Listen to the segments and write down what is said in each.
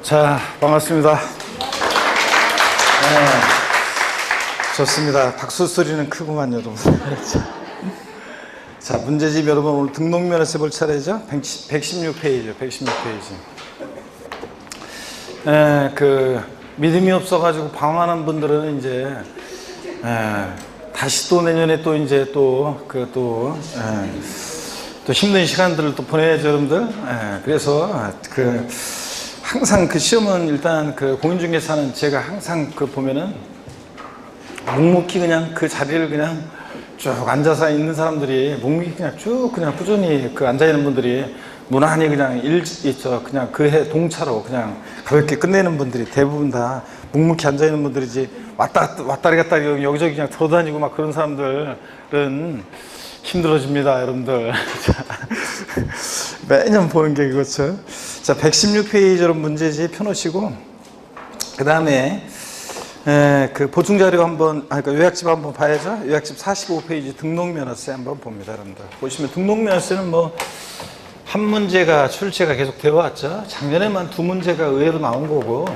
자, 반갑습니다. 네, 좋습니다. 박수 소리는 크구만, 여러분. 자, 문제집 여러분, 오늘 등록면허세 볼 차례죠? 116페이지요, 116페이지. 믿음이 없어가지고 방황하는 분들은 이제, 다시 또 내년에 또 이제 또 힘든 시간들을 또 보내야죠, 여러분들. 그래서 항상 그 시험은 일단 공인중개사는 제가 항상 보면은 묵묵히 그냥 그 자리를 그냥 쭉 앉아서 있는 사람들이 묵묵히 그냥 쭉 그냥 꾸준히 앉아 있는 분들이 무난히 그냥 그냥 그 해 동차로 그냥 가볍게 끝내는 분들이 대부분 다 묵묵히 앉아 있는 분들이지 왔다리 갔다리 여기저기 그냥 돌아다니고 막 그런 사람들은 힘들어집니다, 여러분들. 매년 보는 게 그거죠. 자, 116페이지로 문제지 펴놓으시고, 그 다음에, 보충자료 요약집 한번 봐야죠. 요약집 45페이지 등록면허세 한번 봅니다, 여러분들. 보시면 등록면허세는 한 문제가 출제가 계속 되어 왔죠. 작년에만 2문제가 의외로 나온 거고,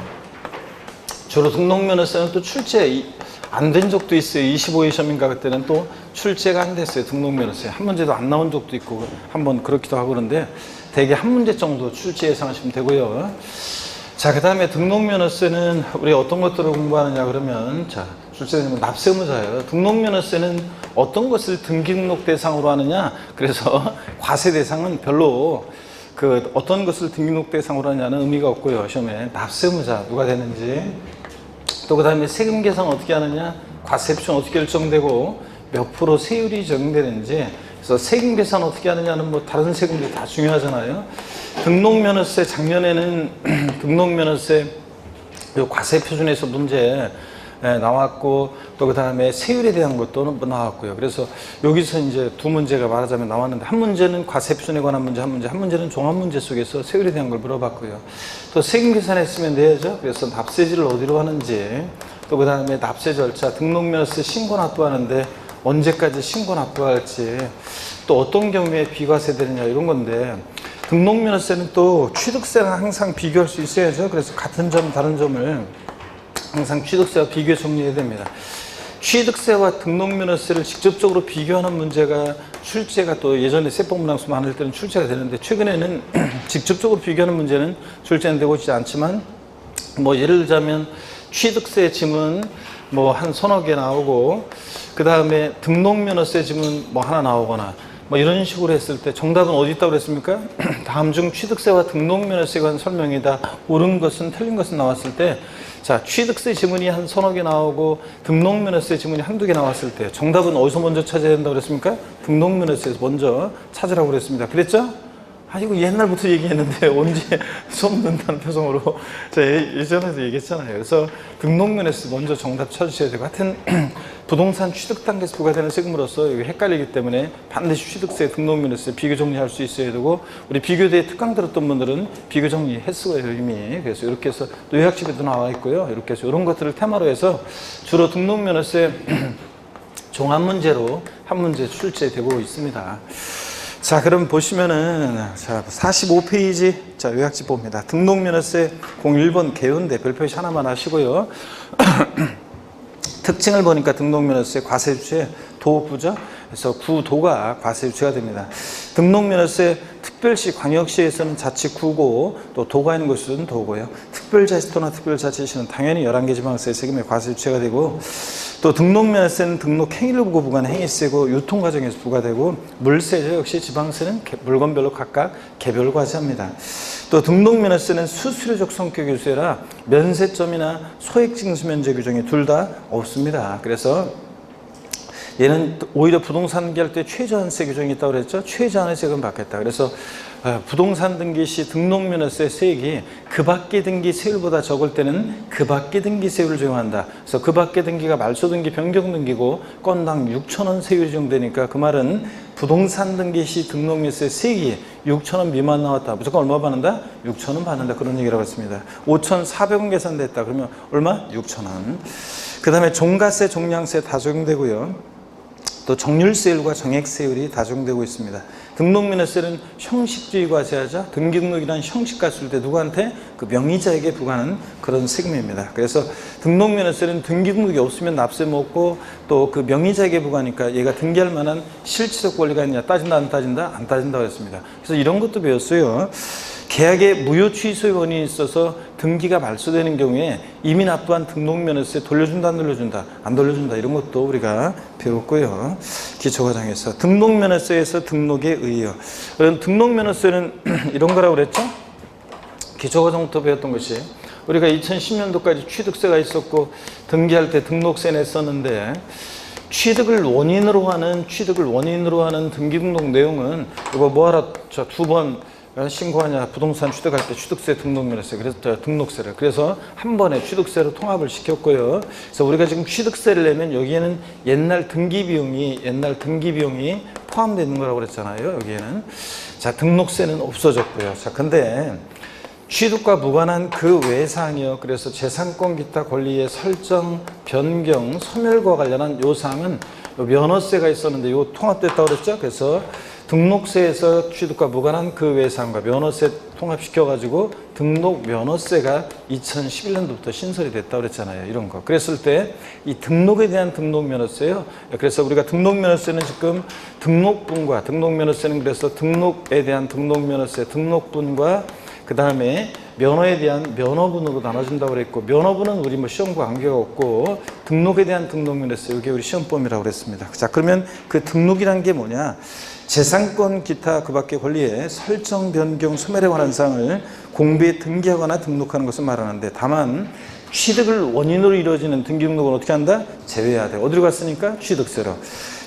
주로 등록면허세는 또 출제 안 된 적도 있어요. 25회 시험인가 그때는 또 출제가 안 됐어요. 등록면허세 한 문제도 안 나온 적도 있고 한번 그렇기도 하고 그런데 대개 한 문제 정도 출제 예상하시면 되고요. 자, 그 다음에 등록면허세는 우리 어떤 것들을 공부하느냐 그러면, 자, 출제되면 납세 의무자예요. 등록면허세는 어떤 것을 등기등록 대상으로 하느냐, 그래서 과세 대상은 별로 어떤 것을 등기등록 대상으로 하느냐는 의미가 없고요. 시험에 납세 의무자 누가 되는지, 또 그 다음에 세금 계산 어떻게 하느냐, 과세 표준 어떻게 결정되고 몇 프로 세율이 적용되는지, 그래서 세금 계산 어떻게 하느냐는 다른 세금들이 다 중요하잖아요. 등록면허세 작년에는 등록면허세 과세 표준에서 문제 나왔고, 또 그 다음에 세율에 대한 것도 나왔고요. 그래서 여기서 이제 2문제가 말하자면 나왔는데, 한 문제는 과세 표준에 관한 문제, 한 문제는 종합 문제 속에서 세율에 대한 걸 물어봤고요. 또 세금 계산했으면 돼야죠. 그래서 납세지를 어디로 하는지, 또 그 다음에 납세 절차, 등록면허세 신고 납부하는데 언제까지 신고 납부할지, 또 어떤 경우에 비과세 되느냐 이런 건데, 등록면허세는 또 취득세랑 항상 비교할 수 있어야죠. 그래서 같은 점 다른 점을 항상 취득세와 비교해 정리해야 됩니다. 취득세와 등록면허세를 직접적으로 비교하는 문제가 출제가 또 예전에 세법문항수 많을 때는 출제가 되는데, 최근에는 직접적으로 비교하는 문제는 출제는 되고 있지 않지만, 예를 들자면 취득세 지문 한 서너 개 나오고, 그 다음에 등록면허세 지문 하나 나오거나 이런 식으로 했을 때 정답은 어디 있다고 그랬습니까? 다음 중 취득세와 등록면허세에 관한 설명이 다 옳은 것은 틀린 것은 나왔을 때, 자, 취득세 지문이 한 서너 개 나오고 등록면허세 지문이 한두 개 나왔을 때 정답은 어디서 먼저 찾아야 된다고 그랬습니까? 등록면허세에서 먼저 찾으라고 그랬습니다. 그랬죠? 이거 옛날부터 얘기했는데 언제 손 든다는 표정으로 제가 예전에도 얘기했잖아요. 그래서 등록면허세 먼저 정답 찾으셔야 되고, 하여튼 부동산 취득 단계에서 부과되는 세금으로서 이거 헷갈리기 때문에 반드시 취득세, 등록면허세 비교 정리할 수 있어야 되고, 우리 비교대에 특강 들었던 분들은 비교 정리했어요, 이미. 그래서 이렇게 해서 또 요약집에도 나와 있고요. 이렇게 해서 이런 것들을 테마로 해서 주로 등록면허세 종합 문제로 한 문제 출제되고 있습니다. 자, 그럼 보시면은, 자, 45페이지, 자, 요약집 봅니다. 등록면허세 01번 개요인데 별표시 하나만 하시고요. 특징을 보니까 등록면허세 과세주체 도구죠. 그래서 구도가 과세주체가 됩니다. 등록면허세 특별시, 광역시에서는 자치구고, 또 도가 있는 곳은 도고요. 특별자치도나 특별자치시는 당연히 11개 지방세 세금의 과세주체가 되고, 또 등록면허세는 등록행위를 보고 부과하는 행위세고, 유통과정에서 부과되고, 물세죠. 역시 지방세는 물건별로 각각 개별 과세합니다. 또 등록면허세는 수수료적 성격의 세라 면세점이나 소액징수면제 규정이 둘 다 없습니다. 그래서 얘는 오히려 부동산 등기할 때 최저한세 규정이 있다고 그랬죠. 최저한의 세금 받겠다. 그래서 부동산 등기 시 등록면허세 세액이 그 밖의 등기 세율보다 적을 때는 그 밖의 등기 세율을 적용한다. 그래서 그 밖의 등기가 말소 등기, 변경 등기고 건당 6,000원 세율이 적용되니까, 그 말은 부동산 등기 시 등록면허세 세액이 6,000원 미만 나왔다. 무조건 얼마 받는다? 6,000원 받는다. 그런 얘기라고 했습니다. 5,400원 계산됐다. 그러면 얼마? 6,000원. 그 다음에 종가세, 종량세 다 적용되고요. 또 정률세율과 정액세율이 다정되고 있습니다. 등록면허세는 형식주의 과세하자 등기등록이란 형식과 쓸 때 누구한테? 그 명의자에게 부과하는 그런 세금입니다. 그래서 등록면허세는 등기등록이 없으면 납세 먹고 또 그 명의자에게 부과하니까 얘가 등기할 만한 실질적 권리가 있느냐 따진다 안 따진다? 안 따진다고 했습니다. 그래서 이런 것도 배웠어요. 계약에 무효 취소의 원인이 있어서 등기가 말소되는 경우에 이미 납부한 등록면허세 돌려준다 안 돌려준다? 안 돌려준다. 이런 것도 우리가 배웠고요. 기초과정에서 등록면허세에서 등록에 의해요. 등록면허세는 이런 거라고 그랬죠? 기초과정부터 배웠던 것이 우리가 2010년도까지 취득세가 있었고 등기할 때 등록세 냈었는데 취득을 원인으로 하는 등기등록 내용은 이거 뭐하라 두 번 신고하냐 부동산 취득할 때 취득세 등록면허세 그래서 등록세를 그래서 한 번에 취득세로 통합을 시켰고요. 그래서 우리가 지금 취득세를 내면 여기에는 옛날 등기 비용이 포함되어 있는 거라고 그랬잖아요. 여기에는 자 등록세는 없어졌고요. 자 근데 취득과 무관한 그 외 사항이요. 그래서 재산권 기타 권리의 설정, 변경, 소멸과 관련한 요 사항은 면허세가 있었는데 이거 통합됐다고 그랬죠. 그래서 등록세에서 취득과 무관한 그 외 사항과 면허세 통합시켜가지고 등록 면허세가 2011년도부터 신설이 됐다고 그랬잖아요. 이런 거. 그랬을 때 이 등록에 대한 등록 면허세요. 그래서 우리가 등록 면허세는 지금 등록분과 등록 면허세는 그래서 등록에 대한 등록 면허세 등록분과 그 다음에 면허에 대한 면허분으로 나눠준다고 그랬고 면허분은 우리 뭐 시험과 관계가 없고 등록에 대한 등록면허세 이게 우리 시험범위라고 그랬습니다. 자 그러면 그 등록이란 게 뭐냐? 재산권 기타 그 밖의 권리에 설정, 변경, 소멸에 관한 사항을 공부에 등기하거나 등록하는 것을 말하는데 다만 취득을 원인으로 이루어지는 등기 등록은 어떻게 한다? 제외해야 돼. 어디로 갔으니까? 취득세로.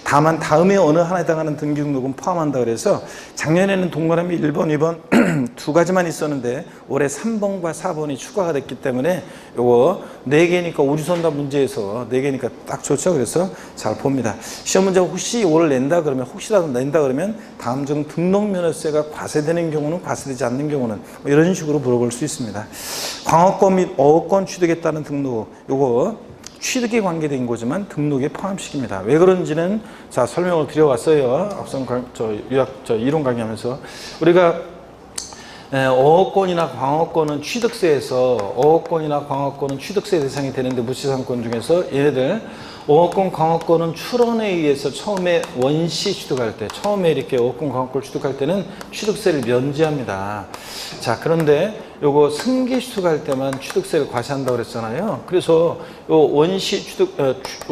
다만 다음에 어느 하나에 해당하는 등기 등록은 포함한다 그래서 작년에는 동그라미 1번, 2번 두 가지만 있었는데 올해 3번과 4번이 추가가 됐기 때문에 요거 4개니까 오류선답 문제에서 4개니까 딱 좋죠. 그래서 잘 봅니다. 시험 문제가 혹시 이걸 낸다 그러면 혹시라도 낸다 그러면 다음 중 등록면허세가 과세되는 경우는 과세되지 않는 경우는 뭐 이런 식으로 물어볼 수 있습니다. 광어권 및 어권 취득에 따른 등록 요거 취득에 관계된 거지만 등록에 포함시킵니다. 왜 그런지는 자 설명을 드려왔어요. 앞선 이론 강의하면서 우리가 어권이나 광어권은 취득세에서 어권이나 광어권은 취득세 대상이 되는데 무치상권 중에서 얘네들 어권, 광어권은 출원에 의해서 처음에 원시 취득할 때 처음에 이렇게 어권, 광어권 취득할 때는 취득세를 면제합니다. 자 그런데 요거 승계 취득할 때만 취득세를 과세한다고 그랬잖아요. 그래서 요 원시 취득,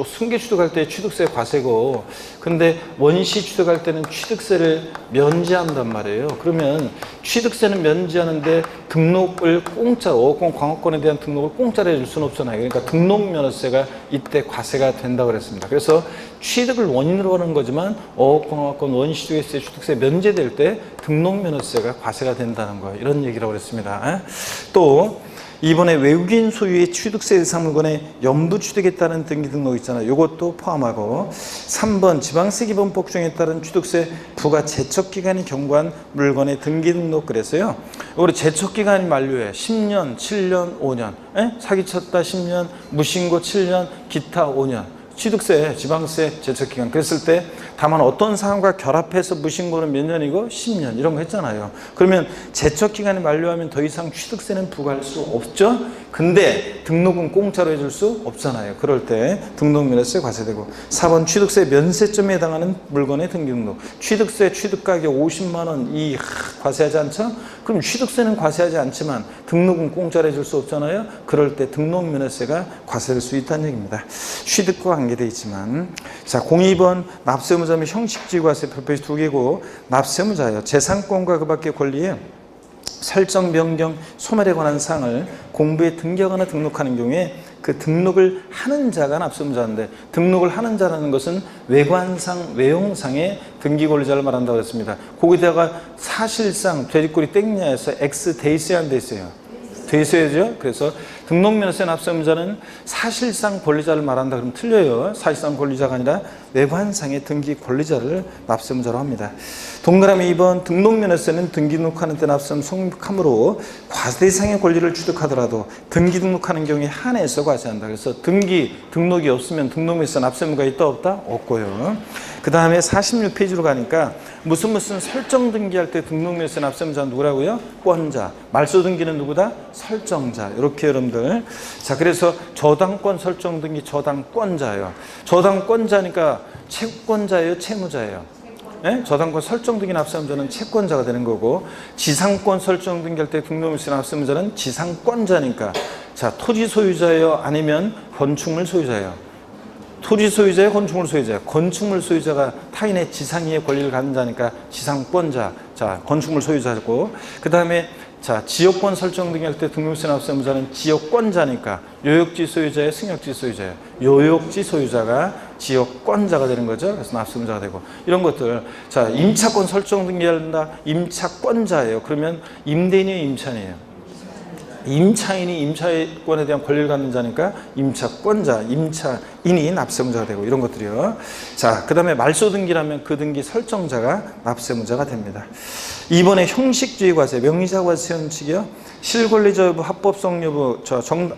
승계 취득할 때 취득세 과세고, 근데 원시 취득할 때는 취득세를 면제한단 말이에요. 그러면 취득세는 면제하는데 등록을 공짜로, 어권, 광어권에 대한 등록을 공짜로 해줄 수는 없잖아요. 그러니까 등록면허세가 이때 과세가 된다고 그랬습니다. 그래서 취득을 원인으로 하는 거지만 어권, 광어권, 원시 취득세, 취득세 면제될 때 등록면허세가 과세가 된다는 거, 이런 얘기라고 그랬습니다. 또 이번에 외국인 소유의 취득세 대상 물건의 연부 취득에 따른 등기 등록 있잖아요. 이것도 포함하고 3번 지방세기본법 중에 따른 취득세 부과 제척기간이 경과한 물건의 등기 등록 그랬어요. 우리 제척기간이 만료해 10년, 7년, 5년 사기쳤다 10년, 무신고 7년, 기타 5년 취득세, 지방세 제척기간 그랬을 때 다만 어떤 사항과 결합해서 무신고는 몇 년이고 10년 이런 거 했잖아요. 그러면 제척기간이 만료하면 더 이상 취득세는 부과할 수 없죠. 근데 등록은 공짜로 해줄 수 없잖아요. 그럴 때 등록면허세 과세되고 4번 취득세 면세점에 해당하는 물건의 등기 등록 취득세 취득가격 50만 원 이 과세하지 않죠? 그럼 취득세는 과세하지 않지만 등록은 공짜로 해줄 수 없잖아요. 그럴 때 등록면허세가 과세될 수 있다는 얘기입니다. 취득과 관계되어 있지만 자 02번 납세의무자 및 형식주의 과세 별표시 2개고 납세의무자예요. 재산권과 그 밖의 권리에 설정, 변경, 소멸에 관한 사항을 공부에 등기하거나 등록하는 경우에 그 등록을 하는 자가 납세의무자인데 등록을 하는 자라는 것은 외관상, 외형상의 등기 권리자를 말한다고 했습니다. 거기다가 사실상 돼지꼬리 땡냐에서 X 돼 있어야 안 돼 있어요? 돼 있어야죠. 그래서 등록면허세 납세의무자는 사실상 권리자를 말한다 그러면 틀려요. 사실상 권리자가 아니라 외관상의 등기 권리자를 납세의무자로 합니다. 동그라미 2번 등록면허세는 등기 등록하는 때 납세의무 성립하므로 과세대상의 권리를 취득하더라도 등기 등록하는 경우에 한해서 과세한다. 그래서 등록이 없으면 등록면허세 납세의무가 있다 없다? 없고요. 그 다음에 46페이지로 가니까 무슨 설정 등기할 때 등록명세 납세의무자는 누구라고요? 권자. 말소 등기는 누구다? 설정자. 이렇게 여러분들. 자, 그래서 저당권 설정 등기 저당권자예요. 저당권자니까 채권자예요, 채무자예요? 네? 저당권 설정 등기 납세의무자는 채권자가 되는 거고, 지상권 설정 등기할 때 등록명세 납세의무자는 지상권자니까, 자, 토지 소유자예요, 아니면 건축물 소유자예요? 토지 소유자예요, 건축물 소유자예요? 건축물 소유자가 타인의 지상이의 권리를 갖는 자니까 지상권자. 자, 건축물 소유자고, 그 다음에 자, 지역권 설정 등기할 때 등록세 납세의무자는 지역권자니까 요역지 소유자의 승역지 소유자예요. 요역지 소유자가 지역권자가 되는 거죠. 그래서 납세의무자가 되고, 이런 것들. 자, 임차권 설정 등기한다. 임차권자예요. 그러면 임대인이에요, 임차인이에요? 임차인이 임차권에 대한 권리를 갖는 자니까 임차권자, 임차인이 납세의무자가 되고, 이런 것들이요. 자, 그 다음에 말소 등기라면 그 등기 설정자가 납세의무자가 됩니다. 이번에 형식주의 과세, 명의자 과세 원칙이요. 실권리자 여부, 합법성 여부,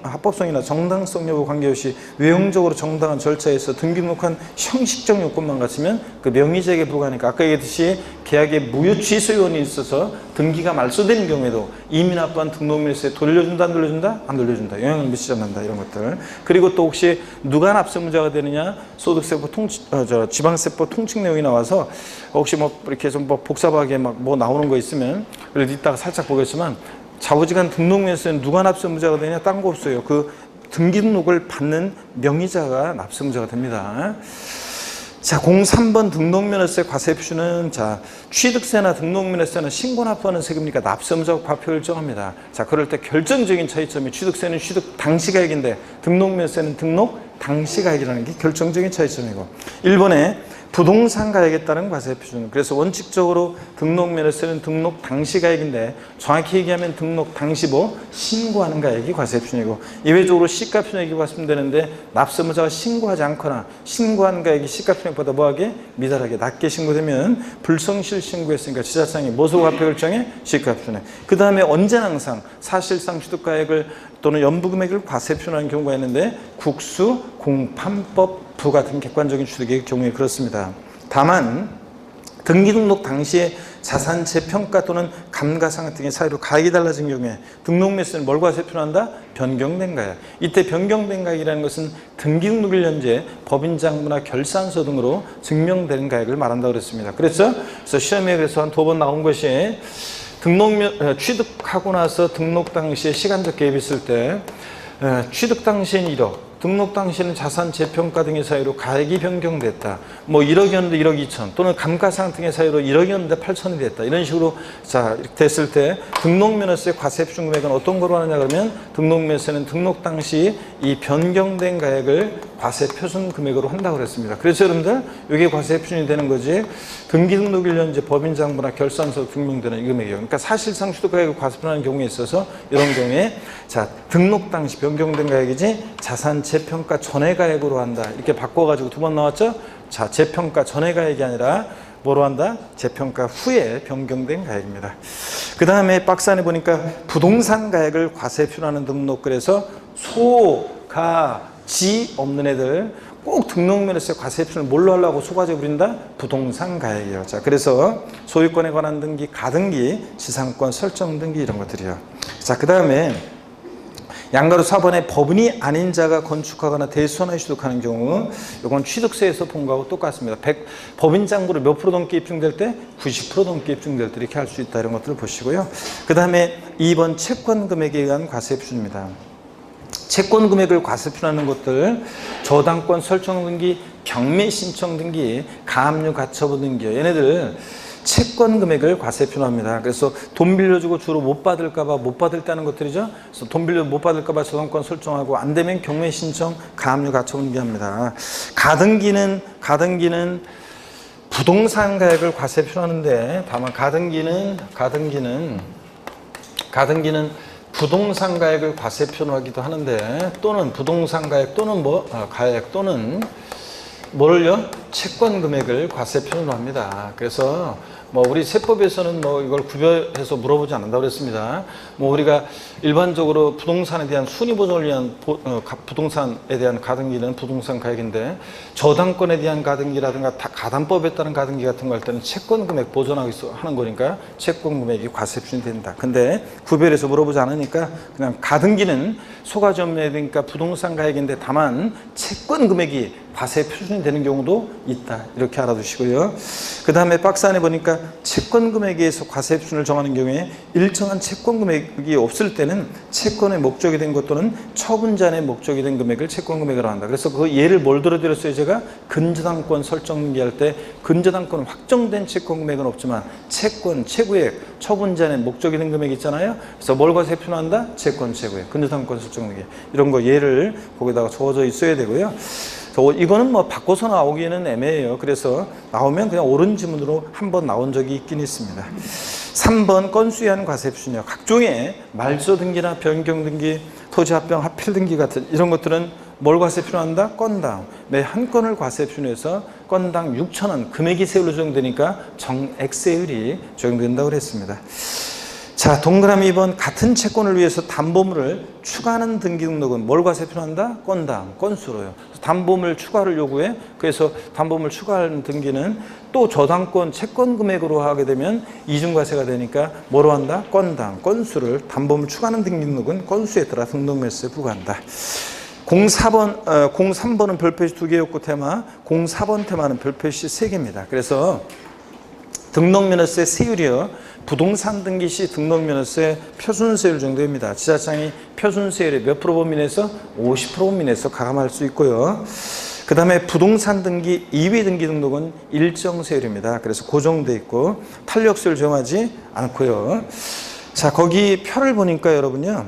합법성이나 정당성 여부 관계없이 외형적으로 정당한 절차에서 등기 등록한 형식적 요건만 갖추면 그 명의자에게 부과하니까, 아까 얘기했듯이 계약에 무효 취소 요건이 있어서 등기가 말소되는 경우에도 이미 납부한 등록명세 돌려준다, 안 돌려준다? 안 돌려준다. 영향을 미치지 않는다. 이런 것들. 그리고 또 혹시 누가 납세의무자가 되느냐? 소득세법 지방세법 통칙 내용이 나와서 혹시 뭐 이렇게 좀 뭐 복잡하게 막 뭐 나오는 거 있으면, 그래도 이따가 살짝 보겠지만, 자부지간 등록명세는 누가 납세의무자가 되냐? 딴 거 없어요. 그 등기 등록을 받는 명의자가 납세의무자가 됩니다. 자, 03번 등록면허세 과세 표준은, 자, 취득세나 등록면허세는 신고 납부하는 세금이니까 납세의무자 과표를 정합니다. 자, 그럴 때 결정적인 차이점이, 취득세는 취득 당시 가액인데 등록면허세는 등록 당시 가액이라는 게 결정적인 차이점이고, 1번에 부동산 가액에 따른 과세 표준. 그래서 원칙적으로 등록면허세는 등록 당시 가액인데, 정확히 얘기하면 등록 당시 신고하는 가액이 과세 표준이고, 이외적으로 시가 표준액이 왔으면 되는데 납세의무자가 신고하지 않거나 신고한 가액이 시가 표준액보다 뭐하게? 미달하게 낮게 신고되면 불성실 신고했으니까 지자체장이 뭐소 과표 결정해? 시가 표준액. 그 다음에 언제나 항상 사실상 취득가액을 또는 연부금액을 과세 표준하는 경우가 있는데, 국수, 공판법 부 같은 객관적인 취득의 경우에 그렇습니다. 다만 등기 등록 당시에 자산 재평가 또는 감가상각 등의 사유로 가액이 달라진 경우에 등록명세는 뭘 과세 표준한다? 변경된 가액. 이때 변경된 가액이라는 것은 등기 등록 1년제 법인장부나 결산서 등으로 증명되는 가액을 말한다고 그랬습니다. 그래서 시험에 그래서 한 2번 나온 것이, 취득하고 나서 등록 당시에 시간적 갭이 있을 때, 취득 당시엔 1억, 등록 당시에는 자산 재평가 등의 사유로 가액이 변경됐다. 뭐 1억이었는데 1억 2천, 또는 감가상각 등의 사유로 1억이었는데 8천이 됐다. 이런 식으로, 자, 이렇게 됐을 때 등록면허세 과세 표준 금액은 어떤 거로 하느냐 그러면, 등록면허세는 등록 당시 이 변경된 가액을 과세 표준 금액으로 한다고 그랬습니다. 그래서 여러분들 이게 과세 표준이 되는 거지, 등기 등록 1년제 법인장부나 결산서 증명되는 이 금액이에요. 그러니까 사실상 취득가액을 과세 표준하는 경우에 있어서, 이런 경우에 자, 등록 당시 변경된 가액이지 자산 재평가 전의 가액으로 한다. 이렇게 바꿔가지고 2번 나왔죠? 자, 재평가 전의 가액이 아니라 뭐로 한다? 재평가 후에 변경된 가액입니다. 그 다음에 박스 안에 보니까 부동산 가액을 과세 표준하는 등록, 그래서 소, 가, 지 없는 애들 꼭 등록면허세 과세 표준을 뭘로 하려고 소가제 부린다? 부동산 가액이에요. 자, 그래서 소유권에 관한 등기, 가등기, 지상권 설정 등기, 이런 것들이요. 자, 그 다음에 양가로 4번에 법인이 아닌 자가 건축하거나 대수하나 취득하는 경우, 이건 취득세에서 본 거하고 똑같습니다. 법인 장부로 몇 프로 넘게 입증될 때? 90% 넘게 입증될 때 이렇게 할 수 있다. 이런 것들을 보시고요. 그 다음에 2번 채권 금액에 의한 과세 표준입니다. 채권 금액을 과세 표준하는 것들, 저당권 설정 등기, 경매 신청 등기, 가압류 가처분 등기, 얘네들 채권 금액을 과세 표준합니다. 그래서 돈 빌려주고 주로 못 받을까봐 못 받을다는 것들이죠. 그래서 돈 빌려 못 받을까봐 저당권 설정하고, 안 되면 경매 신청, 가압류 가처분 등기합니다. 가등기는 부동산 가액을 과세 표준하는데, 다만 가등기는 부동산 가액을 과세 표준하기도 하는데, 또는 부동산 가액 또는 가액 또는 뭐를요? 채권 금액을 과세 표준으로 합니다. 그래서 뭐 우리 세법에서는 뭐 이걸 구별해서 물어보지 않는다고 그랬습니다. 뭐 우리가 일반적으로 부동산에 대한 순위 보존을 위한 부동산에 대한 가등기는 부동산 가액인데, 저당권에 대한 가등기라든가 가담법에 따른 가등기 같은 거 할 때는 채권 금액 보존하기 위해서 하는 거니까 채권 금액이 과세 표준이 된다. 근데 구별해서 물어보지 않으니까 그냥 가등기는 소가점에 되니까 부동산 가액인데 다만 채권 금액이 과세 표준이 되는 경우도 있다. 이렇게 알아두시고요. 그 다음에 박스 안에 보니까 채권 금액에 의해서 과세 표준을 정하는 경우에 일정한 채권 금액이 없을 때는 채권의 목적이 된 것 또는 처분 전에 목적이 된 금액을 채권 금액으로 한다. 그래서 그 예를 뭘 들어드렸어요? 제가 근저당권 설정 등기할 때 근저당권 확정된 채권 금액은 없지만 채권 최고액 처분 전에 목적이 된 금액 있잖아요. 그래서 뭘 과세 표준한다? 채권 최고액 근저당권 설정 등기, 이런 거 예를 거기다가 적어져 있어야 되고요. 이거는 뭐 바꿔서 나오기는 애매해요. 그래서 나오면 그냥 옳은 지문으로 한번 나온 적이 있긴 있습니다. 3번 건수에 의한 과세 표준이요. 각종의 말소 등기나 변경 등기, 토지 합병 합필 등기 같은 이런 것들은 뭘 과세 표준한다? 건당. 매 한 건을 과세 표준해서 건당 6,000원 금액이 세율로 적용되니까 정액세율이 적용된다고 그랬습니다. 자, 동그라미 2번 같은 채권을 위해서 담보물을 추가하는 등기 등록은 뭘 과세 표준한다? 건당, 건수로요. 담보물 추가를 요구해. 그래서 담보물 추가하는 등기는 또 저당권 채권 금액으로 하게 되면 이중과세가 되니까 뭐로 한다? 건당, 건수를 담보물 추가하는 등기 등록은 건수에 따라 등록매수에 부과한다. 03번은 별표시 2개였고 테마, 04번 테마는 별표시 3개입니다. 그래서 등록면허세 세율이요. 부동산 등기 시 등록면허세 표준세율 정도입니다. 지자청이 표준세율의 몇 프로 범위내에서 50% 범위내에서 가감할 수 있고요. 그 다음에 부동산 등기 2위 등기 등록은 일정 세율입니다. 그래서 고정돼 있고 탄력세율 정하지 않고요. 자, 거기 표를 보니까 여러분요.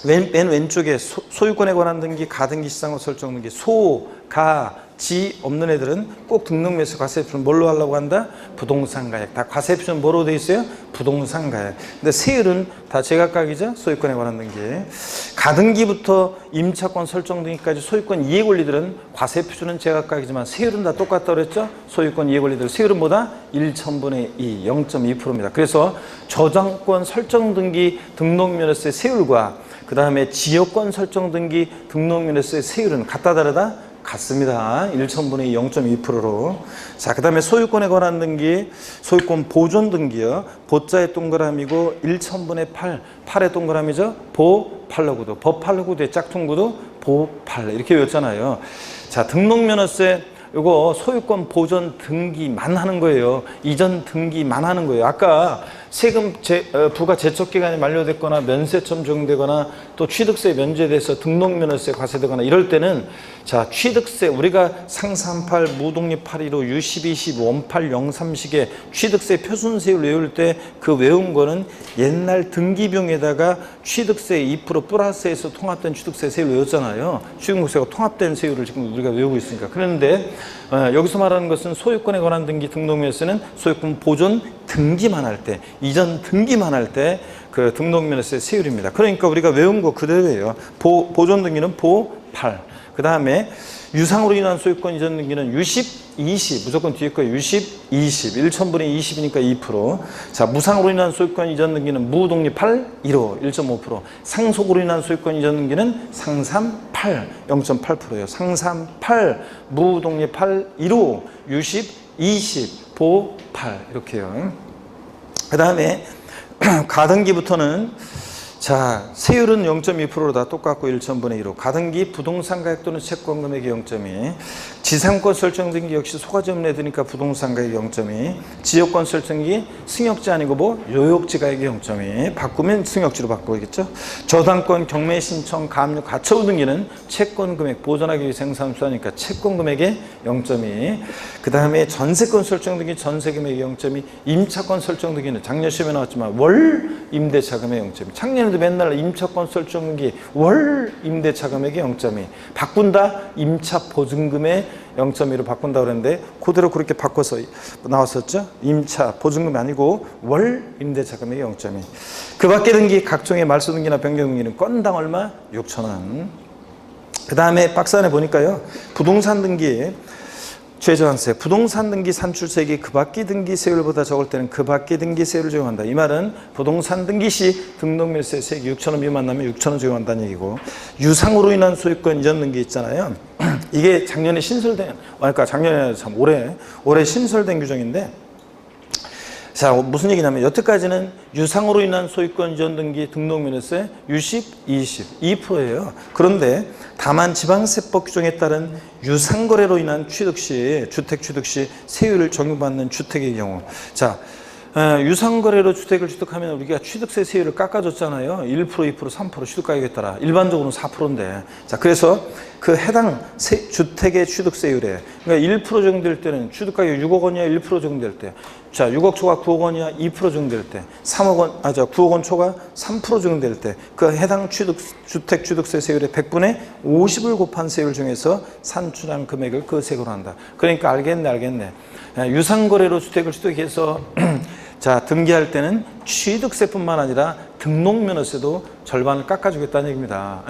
맨 왼쪽에 소유권에 관한 등기, 가등기, 시상권 설정 등기, 소, 가, 지 없는 애들은 꼭 등록매수 과세 표준 뭘로 하려고 한다? 부동산 가액. 다 과세 표준 뭐로 돼 있어요? 부동산 가액. 근데 세율은 다 제각각이죠? 소유권에 관한 등기. 가등기부터 임차권 설정 등기까지 소유권 이해 권리들은 과세 표준은 제각각이지만 세율은 다 똑같다고 그랬죠? 소유권 이해 권리들 세율은 뭐다? 1,000분의 2, 0.2%입니다. 그래서 저당권 설정 등기 등록면허세 세율과 그 다음에 지역권 설정 등기 등록면허세 세율은 같다 다르다? 같습니다. 1,000분의 0.2%로. 자, 그 다음에 소유권에 관한 등기, 소유권 보존 등기요. 보자의 동그라미고 1,000분의 8, 8의 동그라미죠. 보, 팔로구도, 법 팔로구도의 짝퉁구도 보, 팔 이렇게 외웠잖아요. 자, 등록면허세 이거 소유권 보존 등기만 하는 거예요. 이전 등기만 하는 거예요. 아까 세금 부과 제척 기간이 만료됐거나 면세점 적용되거나 또 취득세 면제돼서 등록면허세 과세되거나 이럴 때는 자, 취득세 우리가 상산팔, 무독립 815, U12, 원팔, 03식의 취득세 표준세율 외울 때 그 외운 거는 옛날 등기병에다가 취득세 2% 플러스해서 통합된 취득세 세율 외웠잖아요. 취득세가 통합된 세율을 지금 우리가 외우고 있으니까. 그런데 여기서 말하는 것은 소유권에 관한 등기 등록면허세는 소유권 보존 등기만 할 때, 이전 등기만 할 때 그 등록면허세 세율입니다. 그러니까 우리가 외운 거 그대로예요. 보존 등기는 보, 8. 그 다음에 유상으로 인한 소유권 이전 등기는 U10, 20 무조건 뒤에 거예요. U10, 20 1,000분의 20이니까 2%. 자, 무상으로 인한 소유권 이전 등기는 무독립 8, 1호 1.5%. 상속으로 인한 소유권 이전 등기는 상삼 8, 0.8%예요. 상삼 8, 무독립 8, 1호 U10, 20, 보 8 이렇게요. 그 다음에 가등기부터는 자, 세율은 0.2%로 다 똑같고 1,000분의 1호. 가등기 부동산 가액 또는 채권 금액이 0.2. 지상권 설정 등기 역시 소가점 내드니까 부동산 가액이 0.2. 지역권 설정 등기 승역지 아니고 뭐 요역지 가액이 0.2. 바꾸면 승역지로 바꾸겠죠. 저당권 경매 신청 가압류 가처분 등기는 채권 금액 보존하기 위해 생산수하니까 채권 금액의 0.2. 그 다음에 전세권 설정 등기 전세 금액이 0.2. 임차권 설정 등기는 작년 시험에 나왔지만 월 임대차 금액 0.2. 작년 맨날 임차권 설정기 월 임대차 금액이 0.2 바꾼다 임차 보증금의 0.2로 바꾼다 그랬는데 그대로 그렇게 바꿔서 나왔었죠. 임차 보증금이 아니고 월 임대차 금액이 0.2. 그 밖에 등기 각종의 말소 등기나 변경 등기는 건당 얼마? 6,000원. 그 다음에 박스 안에 보니까요. 부동산 등기 최저한세, 부동산 등기 산출세액이 그 밖의 등기세율보다 적을 때는 그 밖의 등기세율을 적용한다. 이 말은 부동산 등기 시 등록면세 세액이 6,000원 미만 나면 6,000원 적용한다는 얘기고, 유상으로 인한 소유권 이전 등기 있잖아요. 이게 작년에 신설된, 그러니까 작년에 참 올해 신설된 규정인데, 자, 무슨 얘기냐면 여태까지는 유상으로 인한 소유권 이전 등기 등록면허세 유식 2%예요. 그런데 다만 지방세법 규정에 따른 유상거래로 인한 취득 시, 주택 취득 시 세율을 적용받는 주택의 경우, 자, 유상거래로 주택을 취득하면 우리가 취득세 세율을 깎아줬잖아요. 1%, 2%, 3% 취득가격에 따라. 일반적으로는 4%인데. 자, 그래서 그 해당 주택의 취득세율에, 그러니까 1% 적용될 때는 취득가격 6억 원이야 1% 적용될 때. 자, 6억 초과 9억 원이야 2% 적용될 때. 9억 원 초과 3% 적용될 때. 그 해당 주택 취득세 세율의 100분의 50을 곱한 세율 중에서 산출한 금액을 그 세액으로 한다. 그러니까 알겠네. 유상거래로 주택을 취득해서 자, 등기할 때는 취득세뿐만 아니라 등록면허세도 절반을 깎아주겠다는 얘기입니다.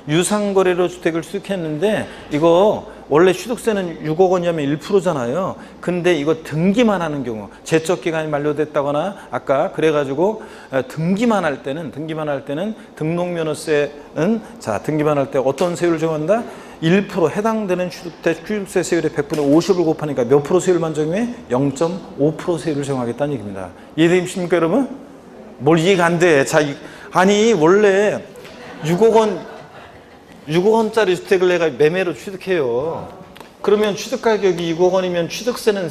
유상거래로 주택을 취득했는데 이거 원래 취득세는 6억 원이면 1%잖아요. 근데 이거 등기만 하는 경우, 제척기간이 만료됐다거나 아까 그래가지고 등기만 할 때는 등록면허세는, 자, 등기만 할 때 어떤 세율을 적용한다? 1% 해당되는 취득세 세율의 100분의 50을 곱하니까 몇 프로 세율만 적용해? 0.5% 세율을 적용하겠다는 얘기입니다. 이해되십니까, 여러분? 뭘 이해가 안 돼. 자, 아니 원래 6억 원짜리 주택을 내가 매매로 취득해요. 그러면 취득 가격이 6억 원이면 취득세는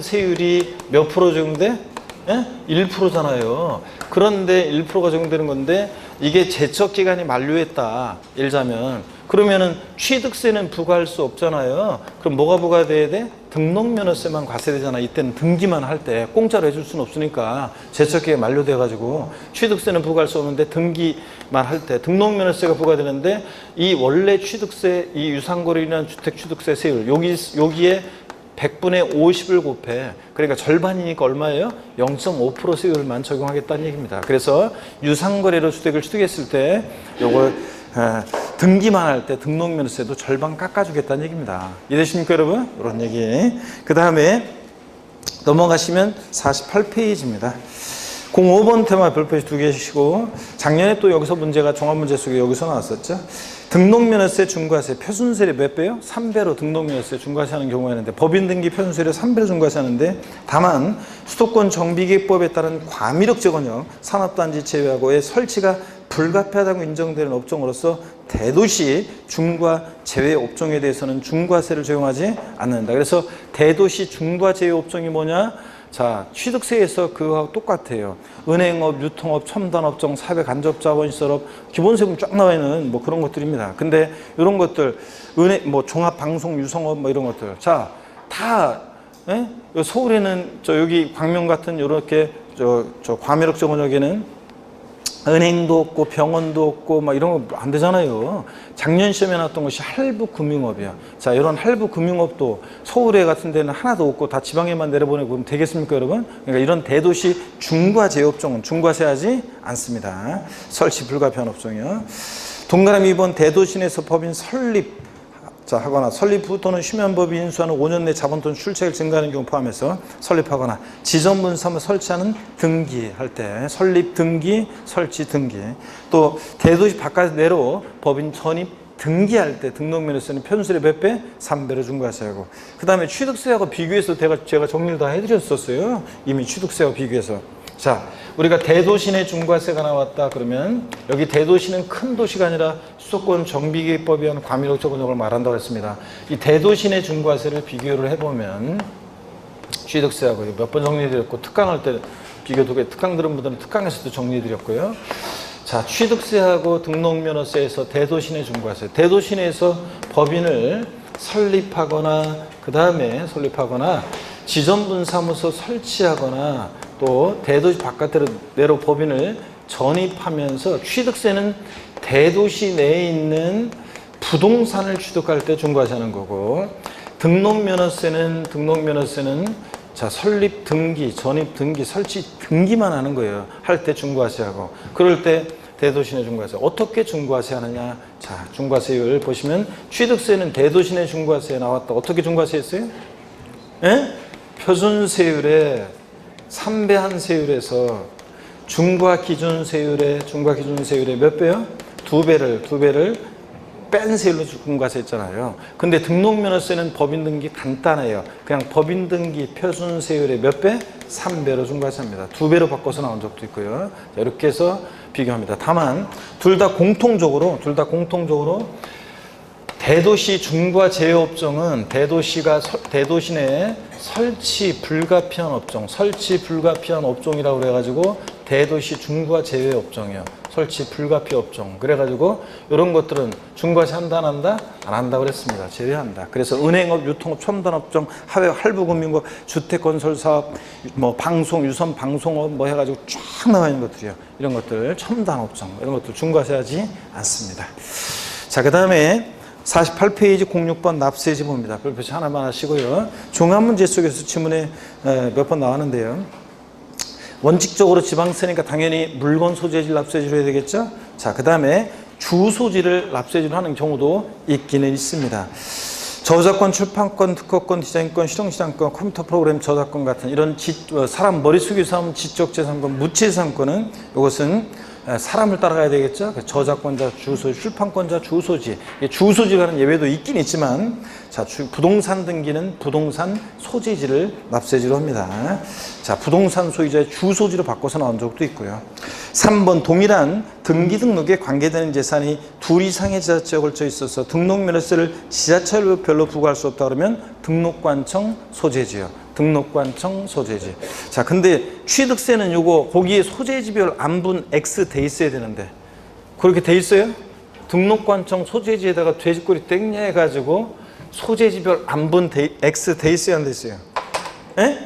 세율이 몇 프로 적용돼? 1%잖아요. 그런데 1%가 적용되는 건데 이게 제척 기간이 만료했다. 예를 들자면 그러면은 취득세는 부과할 수 없잖아요. 그럼 뭐가 부과돼야 돼? 등록면허세만 과세되잖아. 이때는 등기만 할 때 공짜로 해줄 수는 없으니까 제척 기간이 만료돼가지고 취득세는 부과할 수 없는데 등기만 할 때 등록면허세가 부과되는데 이 원래 취득세, 이 유상거래로 인한 주택 취득세 세율 여기에 100분의 50을 곱해. 그러니까 절반이니까 얼마예요? 0.5% 세율만 적용하겠다는 얘기입니다. 그래서 유상거래로 주택을 취득했을 때 요걸 등기만 할 때 등록면허세도 절반 깎아주겠다는 얘기입니다. 이해되십니까, 여러분? 이런 얘기. 그 다음에 넘어가시면 48페이지입니다. 05번 테마 별표시 2개시고, 작년에 또 여기서 문제가 종합문제 속에 여기서 나왔었죠. 등록면허세 중과세 표준세율이 몇 배요? 3배로 등록면허세 중과세하는 경우가 있는데, 법인 등기 표준세율이 3배로 중과세하는데, 다만 수도권 정비계획법에 따른 과미력 제거력 산업단지 제외하고의 설치가 불가피하다고 인정되는 업종으로서 대도시 중과 제외 업종에 대해서는 중과세를 적용하지 않는다. 그래서 대도시 중과 제외 업종이 뭐냐? 자, 취득세에서 그거하고 똑같아요. 은행업, 유통업, 첨단업종, 사회 간접자본시설업, 기본세금 쫙 나와 있는 뭐 그런 것들입니다. 근데 이런 것들, 종합방송, 유성업 뭐 이런 것들, 자, 다 서울에는 여기 광명 같은 이렇게 과미력 정원역에는 은행도 없고 병원도 없고 막 이런 거 안 되잖아요. 작년 시험에 나왔던 것이 할부금융업이야. 자, 이런 할부금융업도 서울에 같은 데는 하나도 없고 다 지방에만 내려보내고 그러면 되겠습니까, 여러분? 그러니까 이런 대도시 중과 제업종은 중과세하지 않습니다. 설치 불가피한 업종이요. 동그라미 2번 대도시 내에서 법인 설립 하거나 설립 후 또는 휴면법이 인수하는 5년 내 자본 또는 출첵을 증가하는 경우 포함해서 설립하거나 지점분사업을 설치하는 등기할 때 설립 등기, 설치 등기, 또 대도시 바깥 내로 법인 전입 등기할 때 등록면허세는 표준세율의 몇 배? 3배로 중과세하고, 그 다음에 취득세하고 비교해서 제가 정리를 다 해드렸었어요. 이미 취득세와 비교해서. 자, 우리가 대도시 내 중과세가 나왔다 그러면 여기 대도시는 큰 도시가 아니라 수도권 정비계획법에 의한 과미력 적용력을 말한다고 했습니다. 이 대도시 내 중과세를 비교를 해보면 취득세하고 몇 번 정리해드렸고, 특강할 때 비교 두 개, 특강 들은 분들은 특강에서도 정리해드렸고요. 자, 취득세하고 등록면허세에서 대도시 내 중과세, 대도시 내에서 법인을 설립하거나 그 다음에 설립하거나 지점분사무소 설치하거나 또 대도시 바깥으로 내로 법인을 전입하면서 취득세는 대도시 내에 있는 부동산을 취득할 때 중과세하는 거고, 등록면허세는 자, 설립 등기, 전입 등기, 설치 등기만 하는 거예요. 할 때 중과세하고, 그럴 때 대도시 내 중과세. 어떻게 중과세 하느냐? 자, 중과세율 보시면 취득세는 대도시 내 중과세에 나왔다. 어떻게 중과세 했어요? 예? 표준세율에 3배한 세율에서 중과 기준 세율에 몇 배요? 2배를 뺀 세율로 중과세 했잖아요. 근데 등록면허세는 법인 등기 간단해요. 그냥 법인 등기 표준 세율의 몇 배? 3배로 중과세합니다. 2배로 바꿔서 나온 적도 있고요. 자, 이렇게 해서 비교합니다. 다만 둘 다 공통적으로 대도시 중과 제외업종은 대도시 내에 설치 불가피한 업종이라고 그래가지고 대도시 중과 제외업종이요. 설치 불가피 업종. 그래가지고 이런 것들은 중과세 한다 안 한다? 안 한다 그랬습니다. 제외한다. 그래서 은행업, 유통업, 첨단업종, 하회, 할부금융업, 주택건설사업, 뭐 방송, 유선 방송업 뭐 해가지고 쫙 나와 있는 것들이요. 이런 것들 첨단업종 이런 것들 중과세하지 않습니다. 자, 그 다음에 48페이지 06번 납세지 봅니다. 별표시 하나만 하시고요. 종합문제 속에서 지문에 몇 번 나왔는데요. 원칙적으로 지방세니까 당연히 물건 소재지를 납세지로 해야 되겠죠. 자, 그 다음에 주소지를 납세지로 하는 경우도 있기는 있습니다. 저작권, 출판권, 특허권, 디자인권, 실용시장권, 컴퓨터 프로그램 저작권 같은 이런 사람 머릿속에 사는 지적재산권, 무치재산권은 이것은 사람을 따라가야 되겠죠. 저작권자, 주소지, 출판권자, 주소지. 주소지라는 예외도 있긴 있지만, 자, 부동산 등기는 부동산 소재지를 납세지로 합니다. 자, 부동산 소유자의 주소지로 바꿔서 나온 적도 있고요. 3번 동일한 등기 등록에 관계되는 재산이 둘 이상의 지자체에 걸쳐 있어서 등록면허세를 지자체별로 부과할 수 없다 그러면 등록관청 소재지요. 등록관청 소재지. 자, 근데 취득세는 요거 거기에 소재지별 안분 X 돼 있어야 되는데 그렇게 돼 있어요? 등록관청 소재지에다가 돼지꼬리 땡냐 해가지고 소재지별 안분 X 돼 있어야 안 돼 있어요? 에?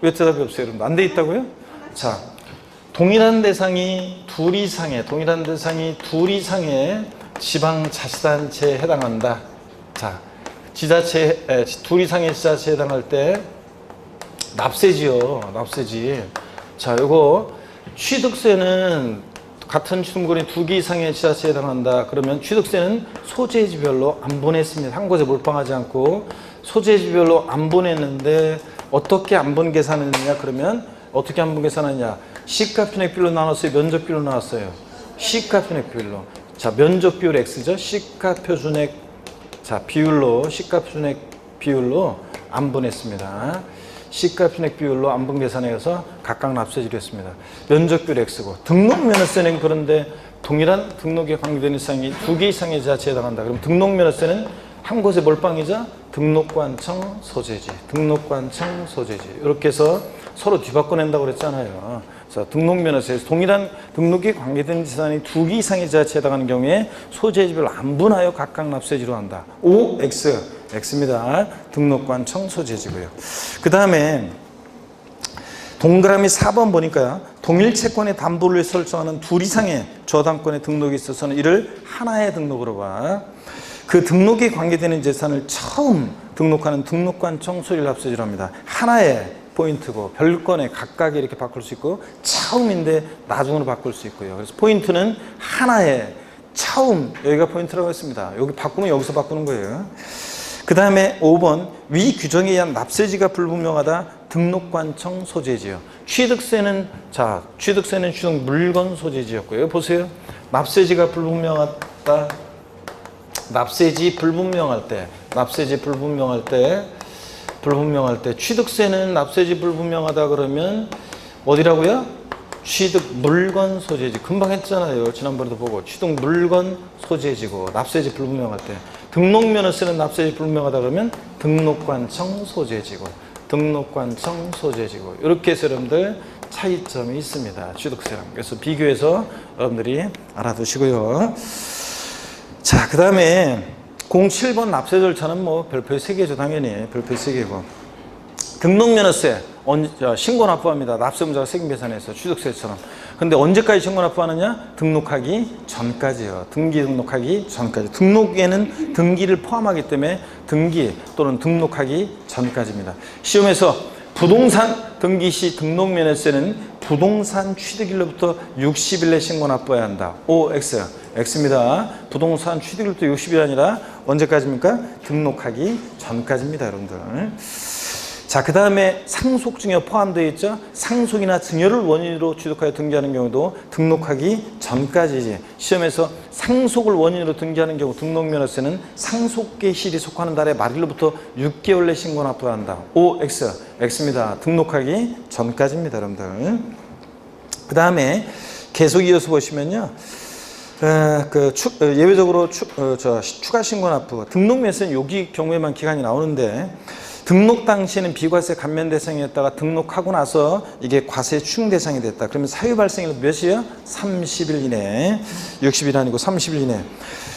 왜 대답이 없어요? 여러분 안 돼 있다고요? 자, 동일한 대상이 둘 이상의 지방자치단체에 해당한다. 자, 둘 이상의 지자체에 해당할 때 납세지요. 납세지. 자, 요거 취득세는 같은 취득물이 2개 이상의 지자체에 해당한다. 그러면 취득세는 소재지별로 안분했습니다. 한 곳에 몰빵하지 않고 소재지별로 안분했는데 어떻게 안분 계산했느냐? 그러면 어떻게 안분 계산하느냐? 시가편액비율로 나눴어요? 면적비율로 나눴어요? 시가편액비율로. 자, 면적비율 X죠? 시가표준액 시가표준액 비율로 안분했습니다. 시가표준액 비율로 안분 계산해서 각각 납세지로 했습니다. 면적비율 X고 등록면허세는 그런데 동일한 등록에 관계되는 사항이 2개 이상의 지자체에 해당한다. 그럼 등록면허세는 한 곳에 몰빵이자 등록관청 소재지. 이렇게 해서 서로 뒤바꿔낸다고 그랬잖아요. 자, 등록면허세에서 동일한 등록에 관계되는 재산이 2개 이상의 지자체에 해당하는 경우에 소재지별로 안분하여 각각 납세지로 한다. O, X, X입니다. 등록관청 소재지고요. 그 다음에 동그라미 4번 보니까요. 동일 채권의 담보를 설정하는 둘 이상의 저당권의 등록이 있어서는 이를 하나의 등록으로 봐. 그 등록에 관계되는 재산을 처음 등록하는 등록관청 소유를 납세지로 합니다. 하나의 포인트고 별건에 각각에 이렇게 바꿀 수 있고 처음인데 나중으로 바꿀 수 있고요. 그래서 포인트는 하나의 처음, 여기가 포인트라고 했습니다. 여기 바꾸면 여기서 바꾸는 거예요. 그 다음에 5번 위 규정에 의한 납세지가 불분명하다. 등록관청 소재지요. 취득세는 취득 물건 소재지였고요. 보세요. 납세지가 불분명하다. 납세지 불분명할 때 취득세는 납세지 불분명하다 그러면 어디라고요? 취득 물건 소재지. 금방 했잖아요. 지난번에도 보고 취득 물건 소재지고 납세지 불분명할 때 등록면허세는 납세지 불분명하다 그러면 등록관청 소재지고 이렇게 해서 여러분들 차이점이 있습니다. 취득세랑. 그래서 비교해서 여러분들이 알아두시고요. 자, 그 다음에 07번 납세 절차는 뭐 별표의 3개죠. 당연히 별표의 3개고 등록면허세 신고 납부합니다. 납세문자가 세금 계산해서 취득세처럼. 근데 언제까지 신고 납부하느냐? 등록하기 전까지요. 등기 등록하기 전까지. 등록에는 등기를 포함하기 때문에 등기 또는 등록하기 전까지입니다. 시험에서 부동산 등기 시 등록면허세는 부동산 취득일로부터 60일 내 신고 납부해야 한다. O, X. X입니다. 부동산 취득일부터 60일이 아니라 언제까지입니까? 등록하기 전까지입니다, 여러분들. 자, 그 다음에 상속 증여 포함되어 있죠? 상속이나 증여를 원인으로 취득하여 등기하는 경우도 등록하기 전까지지. 시험에서 상속을 원인으로 등기하는 경우 등록면허세는 상속계실이 속하는 달의 말일로부터 6개월 내 신고 납부해야 한다. O, X. X입니다. 등록하기 전까지입니다, 여러분들. 그 다음에 계속 이어서 보시면요. 예외적으로 추가 신고 납부. 등록면허세는 여기 경우에만 기간이 나오는데 등록 당시에는 비과세 감면 대상이었다가 등록하고 나서 이게 과세 추징 대상이 됐다. 그러면 사유 발생일 몇이에요? 30일 이내. 60일 아니고 30일 이내.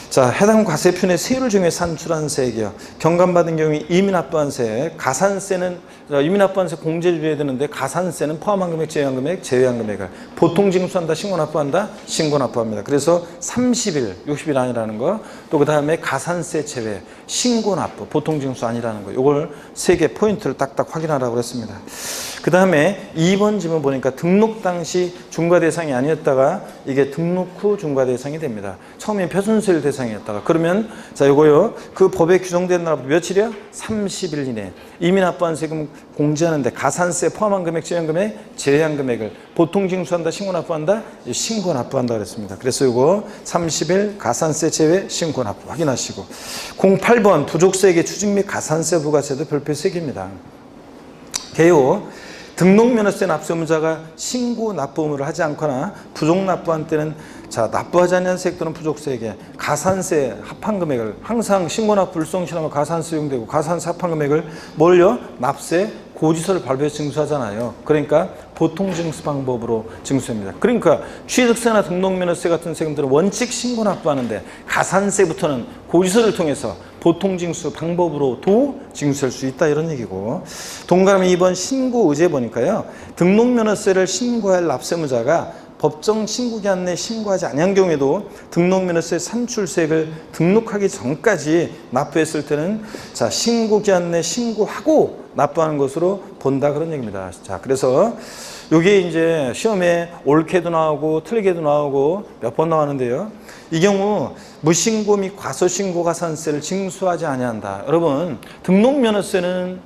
자, 해당 과세표의 세율을 정해 산출한 세액이요. 경감받은 경우에 이미 납부한 세액, 가산세는 이미 납부한 세액 공제를 해야 되는데 가산세는 포함한 금액, 제외한 금액, 제외한 금액을 보통 징수한다, 신고 납부한다, 신고 납부합니다. 그래서 30일, 60일 아니라는 거, 또 그 다음에 가산세 제외, 신고 납부, 보통 징수 아니라는 거, 이걸 세 개 포인트를 딱딱 확인하라고 했습니다. 그 다음에 2번 지문 보니까 등록 당시 중과 대상이 아니었다가 이게 등록 후 중과 대상이 됩니다. 처음에 표준세율 대상이었다가 그러면 자 요거요 그 법에 규정된 날부터 며칠이요? 30일 이내 이미 납부한 세금 공제하는데 가산세 포함한 금액, 제외한 금액, 제외한 금액을 보통 징수한다, 신고 납부한다, 신고 납부한다 그랬습니다. 그래서 요거 30일 가산세 제외, 신고 납부 확인하시고 08번 부족세액의 추징 및 가산세 부가세도 별표 세개입니다. 개요 등록면허세 납부 의무자가 신고 납부 의무를 하지 않거나 부족 납부한 때는 자 납부하지 않는 세액 또는 부족세액에 가산세 합한 금액을 항상 신고 납부 불성실하면 가산세 이용되고 가산세 합한 금액을 뭘요? 납세 고지서를 발부해서 징수하잖아요. 그러니까 보통 징수 방법으로 징수합니다. 그러니까 취득세나 등록면허세 같은 세금들은 원칙 신고 납부하는데 가산세부터는 고지서를 통해서 보통 징수 방법으로도 징수할 수 있다 이런 얘기고 동그라미 2번 신고 의제 보니까요. 등록면허세를 신고할 납세무자가 법정 신고기한 내 신고하지 않은 경우에도 등록면허세 산출세액을 등록하기 전까지 납부했을 때는 자 신고기한 내 신고하고 납부하는 것으로 본다 그런 얘기입니다. 자 그래서 이게 이제 시험에 옳게도 나오고 틀리게도 나오고 몇 번 나왔는데요. 이 경우 무신고 및 과소신고 가산세를 징수하지 아니한다. 여러분 등록면허세는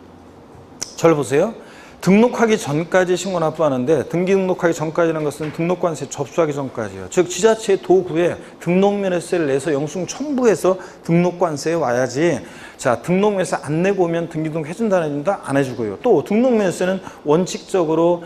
잘 보세요. 등록하기 전까지 신고 납부하는데 등기 등록하기 전까지라는 것은 등록관세 접수하기 전까지요. 즉 지자체 도구에 등록면허세를 내서 영수증 첨부해서 등록관세에 와야지 자 등록면허세 안 내고 오면 등기 등록 해준다 안 해준다? 안 해주고요. 또 등록면허세는 원칙적으로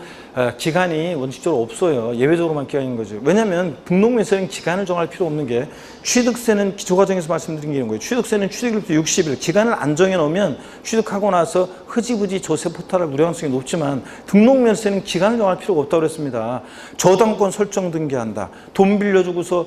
기간이 원칙적으로 없어요. 예외적으로만 기간인 거죠. 왜냐하면 등록면허세는 기간을 정할 필요 없는 게 취득세는 기초과정에서 말씀드린 게 이런 거예요. 취득세는 취득일부터 60일 기간을 안 정해놓으면 취득하고 나서 흐지부지 조세 포탈할 우려가능성이 높지만 등록면허세는 기간을 정할 필요가 없다고 그랬습니다. 저당권 설정 등기한다. 돈 빌려주고서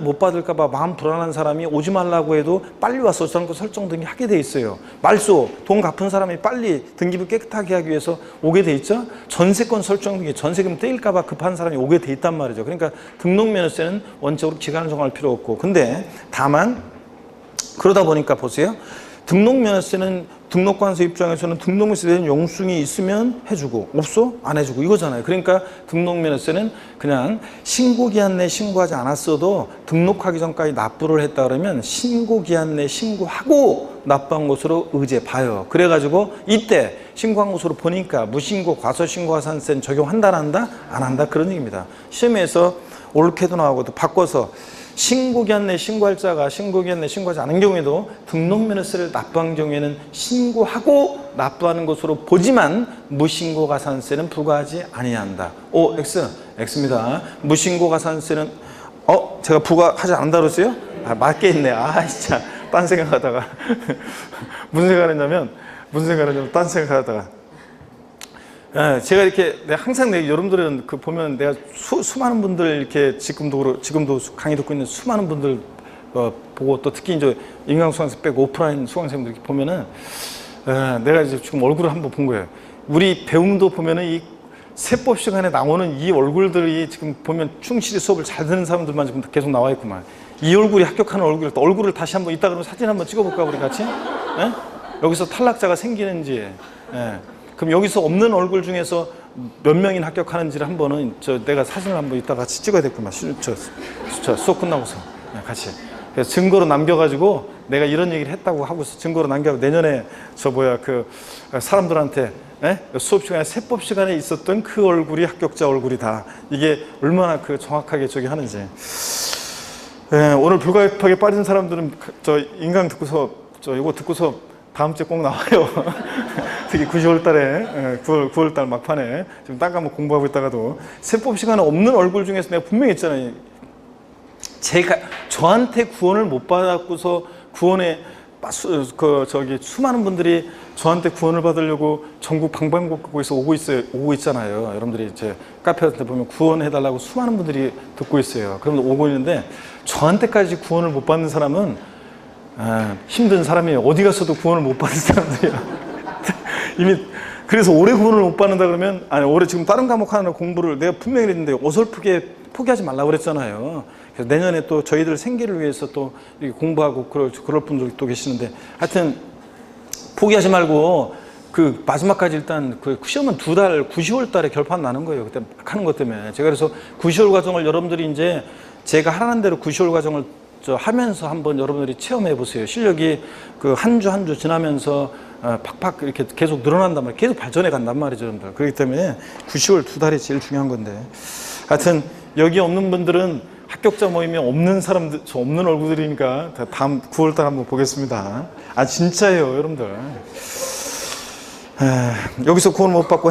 못 받을까 봐 마음 불안한 사람이 오지 말라고 해도 빨리 와서 저당권 설정 등기 하게 돼 있어요. 말소 돈 갚은 사람이 빨리 등기부 깨끗하게 하기 위해서 오게 돼 있죠. 전세권 설정 등기 전세금 떼일까 봐 급한 사람이 오게 돼 있단 말이죠. 그러니까 등록면허세는 원칙적으로 기간을 정할 필요 없고 근데 다만 그러다 보니까 보세요. 등록면허세는 등록관세 입장에서는 등록면허세에 대한 영수증이 있으면 해주고 없어? 안 해주고 이거잖아요. 그러니까 등록면허세는 그냥 신고기한 내 신고하지 않았어도 등록하기 전까지 납부를 했다 그러면 신고기한 내 신고하고 납부한 것으로 의제 봐요. 그래가지고 이때 신고한 것으로 보니까 무신고 과소신고 가산세는 적용한다 안 한다? 안 한다 그런 얘기입니다. 시험에서 옳게도 나오고 또 바꿔서 신고기한 내 신고할 자가 신고기한 내 신고하지 않은 경우에도 등록면허세를 납부한 경우에는 신고하고 납부하는 것으로 보지만 무신고 가산세는 부과하지 아니한다. O, X, X입니다. 무신고 가산세는 제가 부과하지 않는다 그랬어요? 맞게 했네. 진짜 딴 생각하다가 무슨 생각을 딴 생각하다가 제가 이렇게 항상 여러분들은 보면 내가 수많은 분들 이렇게 지금도 강의 듣고 있는 수많은 분들 보고 또 특히 이제 인강 수강생 빼고 오프라인 수강생들 이렇게 보면은 내가 이제 지금 얼굴을 한번 본 거예요. 우리 배움도 보면은 이 세법 시간에 나오는 이 얼굴들이 지금 보면 충실히 수업을 잘 듣는 사람들만 지금 계속 나와 있구만. 이 얼굴이 합격하는 얼굴을 다시 한번 이따 그러면 사진 한번 찍어볼까 우리 같이? 여기서 탈락자가 생기는지. 그럼 여기서 없는 얼굴 중에서 몇 명이 합격하는지를 한번은 내가 사진을 한번 이따 같이 찍어야 되겠구만. 수업 끝나고서 같이. 그래서 증거로 남겨가지고 내가 이런 얘기를 했다고 하고서 증거로 남겨가지고 내년에 사람들한테 수업 시간에 세법 시간에 있었던 그 얼굴이 합격자 얼굴이다. 이게 얼마나 정확하게 저기 하는지. 오늘 불가입학에 빠진 사람들은 인강 듣고서 이거 듣고서 다음 주에 꼭 나와요. 특히 9월 달에 9월 달 막판에 지금 딴 과목 공부하고 있다가도 세법 시간에 없는 얼굴 중에서 내가 분명히 했잖아요. 저한테 구원을 못 받았고서 구원에 수많은 분들이 저한테 구원을 받으려고 전국 방방곡곡에서 오고 있잖아요. 여러분들이 제 카페한테 보면 구원해달라고 수많은 분들이 듣고 있어요. 그러면 오고 있는데 저한테까지 구원을 못 받는 사람은 힘든 사람이에요. 어디 가서도 구원을 못 받는 사람들이야. 이미 그래서 올해 구원을 못 받는다 그러면 올해 지금 다른 과목 하나 공부를 내가 분명히 했는데 어설프게 포기하지 말라고 그랬잖아요. 그래서 내년에 또 저희들 생계를 위해서 또 이렇게 공부하고 그럴 분들이 또 계시는데 하여튼 포기하지 말고 마지막까지 일단 시험은 2달 9, 10월 달에 결판 나는 거예요. 그때 막 하는 것 때문에 제가 그래서 9, 10월 과정을 여러분들이 이제 제가 하라는 대로 9, 10월 과정을 하면서 한번 여러분들이 체험해 보세요. 실력이 한 주 한 주 지나면서 팍팍 이렇게 계속 늘어난단 말이에요. 계속 발전해 간단 말이죠, 여러분들. 그렇기 때문에 9, 10월 2달이 제일 중요한 건데. 하여튼 여기 없는 분들은 합격자 모임에 없는 사람들, 없는 얼굴들이니까 다음 9월 달 한번 보겠습니다. 진짜예요, 여러분들. 여기서 구원 못 받고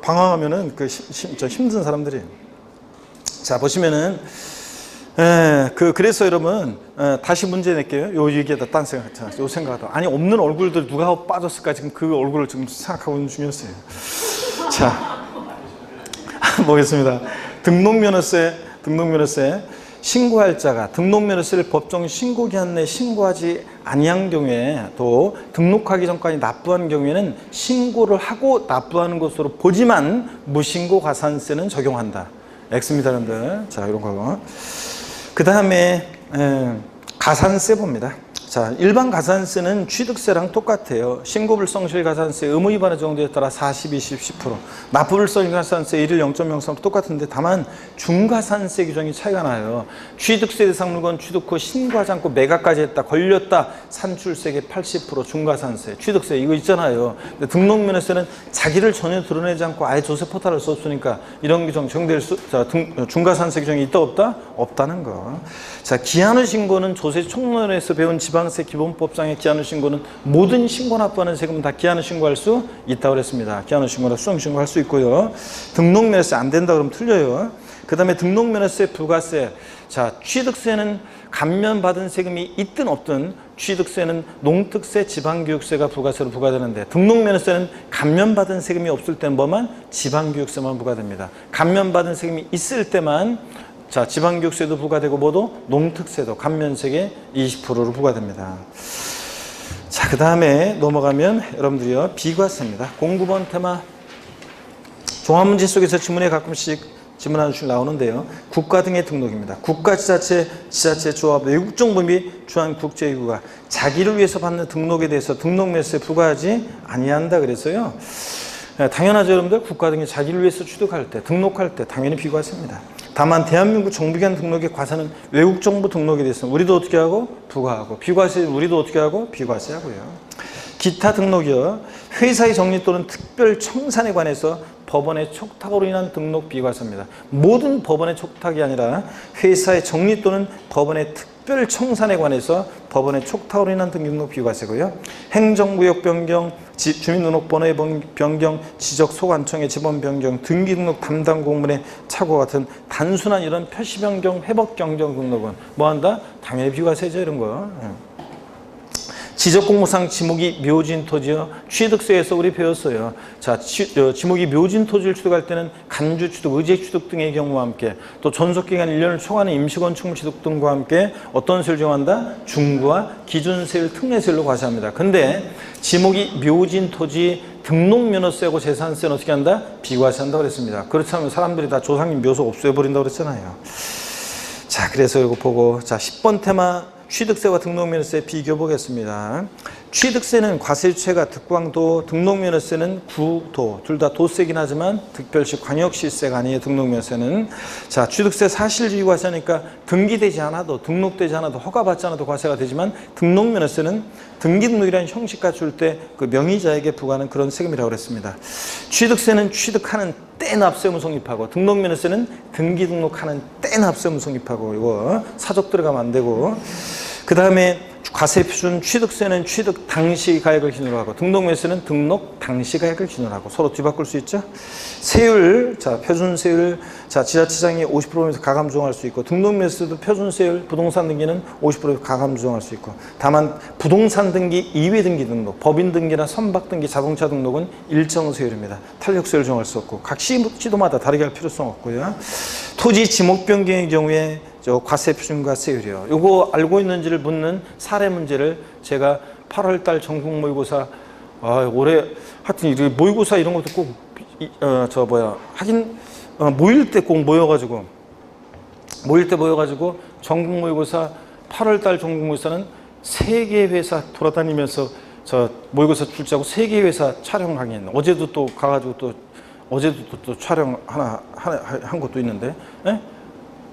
방황하면은 힘든 사람들이. 자, 보시면은 그래서 여러분 다시 문제 낼게요. 요 얘기에다 딴 생각, 요 생각하다. 없는 얼굴들 누가 빠졌을까 지금 그 얼굴을 지금 생각하고 있는 중이었어요. 자, 보겠습니다. 등록면허세 신고할 자가 등록면허세를 법정 신고기한 내에 신고하지 아니한 경우에 또 등록하기 전까지 납부한 경우에는 신고를 하고 납부하는 것으로 보지만 무신고 가산세는 적용한다. X입니다, 여러분들. 자, 이런 거. 그 다음에 가산세 봅니다. 자, 일반 가산세는 취득세랑 똑같아요. 신고불성실 가산세 의무 위반의 정도에 따라 40, 20, 10%. 납부불성 가산세 1일 0.03 똑같은데 다만 중가산세 규정이 차이가 나요. 취득세 대상 물건 취득 후 신고하지 않고 매각까지 했다. 걸렸다. 산출세계 80% 중가산세. 취득세 이거 있잖아요. 근데 등록면허세는 자기를 전혀 드러내지 않고 아예 조세 포탈을 썼으니까 이런 규정 적용될 중가산세 규정이 있다 없다? 없다는 거. 자, 기한의 신고는 조세 총론에서 배운 지방세 기본법상의 기한의 신고는 모든 신고 납부하는 세금은 다 기한의 신고할 수 있다고 그랬습니다. 기한의 신고나 수령 신고할 수 있고요. 등록면허세 안 된다 그러면 틀려요. 그 다음에 등록면허세 부가세. 자, 취득세는 감면받은 세금이 있든 없든 취득세는 농특세, 지방교육세가 부가세로 부과되는데 등록면허세는 감면받은 세금이 없을 때는 뭐만? 지방교육세만 부과됩니다. 감면받은 세금이 있을 때만 자, 지방교육세도 부과되고 뭐도? 농특세도 감면세계 20%로 부과됩니다. 자, 그 다음에 넘어가면 여러분들이요, 비과세입니다. 09번 테마 종합문제 속에서 지문에 가끔씩 지문 한 줄 나오는데요. 국가 등의 등록입니다. 국가, 지자체, 지자체, 조합, 외국정부 및 주한국제기구가 자기를 위해서 받는 등록에 대해서 등록면허세 부과하지 아니한다 그래서요. 당연하죠, 여러분들. 국가 등이 자기를 위해서 취득할 때, 등록할 때 당연히 비과세입니다. 다만 대한민국 정부기관 등록의 과세는 외국 정부 등록에 대해서는 우리도 어떻게 하고? 부과하고, 비과세 우리도 어떻게 하고? 비과세하고요. 기타 등록이요. 회사의 정리 또는 특별 청산에 관해서 법원의 촉탁으로 인한 등록 비과세입니다. 모든 법원의 촉탁이 아니라 회사의 정리 또는 법원의 특별 청산에 관해서 법원의 촉탁으로 인한 등록 비과세고요. 행정구역 변경, 주민등록번호의 변경, 지적 소관청의 지번 변경, 등기등록 담당 공무원의 착오 같은 단순한 이런 표시 변경, 회복 변경 등록은 뭐한다? 당연히 비과세죠, 이런 거. 지적공무상 지목이 묘진 토지요. 취득세에서 우리 배웠어요. 자, 지목이 묘진 토지를 취득할 때는 간주 취득, 의제 취득 등의 경우와 함께 또 존속기간 1년을 초과하는 임시건축물 취득 등과 함께 어떤 세를 적용한다? 중부와 기준세율, 특례세율로 과세합니다. 근데 지목이 묘진 토지 등록면허세하고 재산세는 어떻게 한다? 비과세한다고 그랬습니다. 그렇다면 사람들이 다 조상님 묘소 없애버린다고 그랬잖아요. 자, 그래서 이거 보고 자, 10번 테마 취득세와 등록면허세 비교 보겠습니다. 취득세는 과세주체가 득광도, 등록면허세는 구도, 둘 다 도세긴 하지만 특별시 광역시세가 아니에요. 등록면허세는. 자, 취득세 사실주의 과세니까 등기되지 않아도, 등록되지 않아도, 허가받지 않아도 과세가 되지만, 등록면허세는 등기등록이라는 형식과 줄 때 그 명의자에게 부과하는 그런 세금이라고 그랬습니다. 취득세는 취득하는 때 납세의무 성립하고, 등록면허세는 등기 등록하는 때 납세의무 성립하고, 이거 사적 들어가면 안 되고, 그 다음에 과세표준 취득세는 취득 당시 가액을 기준으로 하고, 등록면허세는 등록 당시 가액을 기준으로 하고, 서로 뒤바꿀 수 있죠. 세율, 자, 표준세율, 자, 지자체장이 50%에서 가감 조정할 수 있고, 등록면허세도 표준세율, 부동산 등기는 50%에서 가감 조정할 수 있고, 다만 부동산 등기 이외 등기 등록, 법인 등기나 선박 등기, 자동차 등록은 일정 세율입니다. 탄력세율 정할 수 없고, 각 시도마다 다르게 할 필요성 없고요. 토지 지목 변경의 경우에 과세 표준과 세율이요. 요거 알고 있는지를 묻는 사례 문제를 제가 8월달 전국 모의고사, 올해 하여튼 이렇게 모의고사 이런 것도 꼭 하긴 모일 때 꼭 모여가지고 전국 모의고사 8월달 전국 모의고사는 3개 회사 돌아다니면서 저 모의고사 출제하고 3개 회사 촬영 강의. 어제도 또 가가지고 어제도 또 촬영 하나 한 것도 있는데. 예?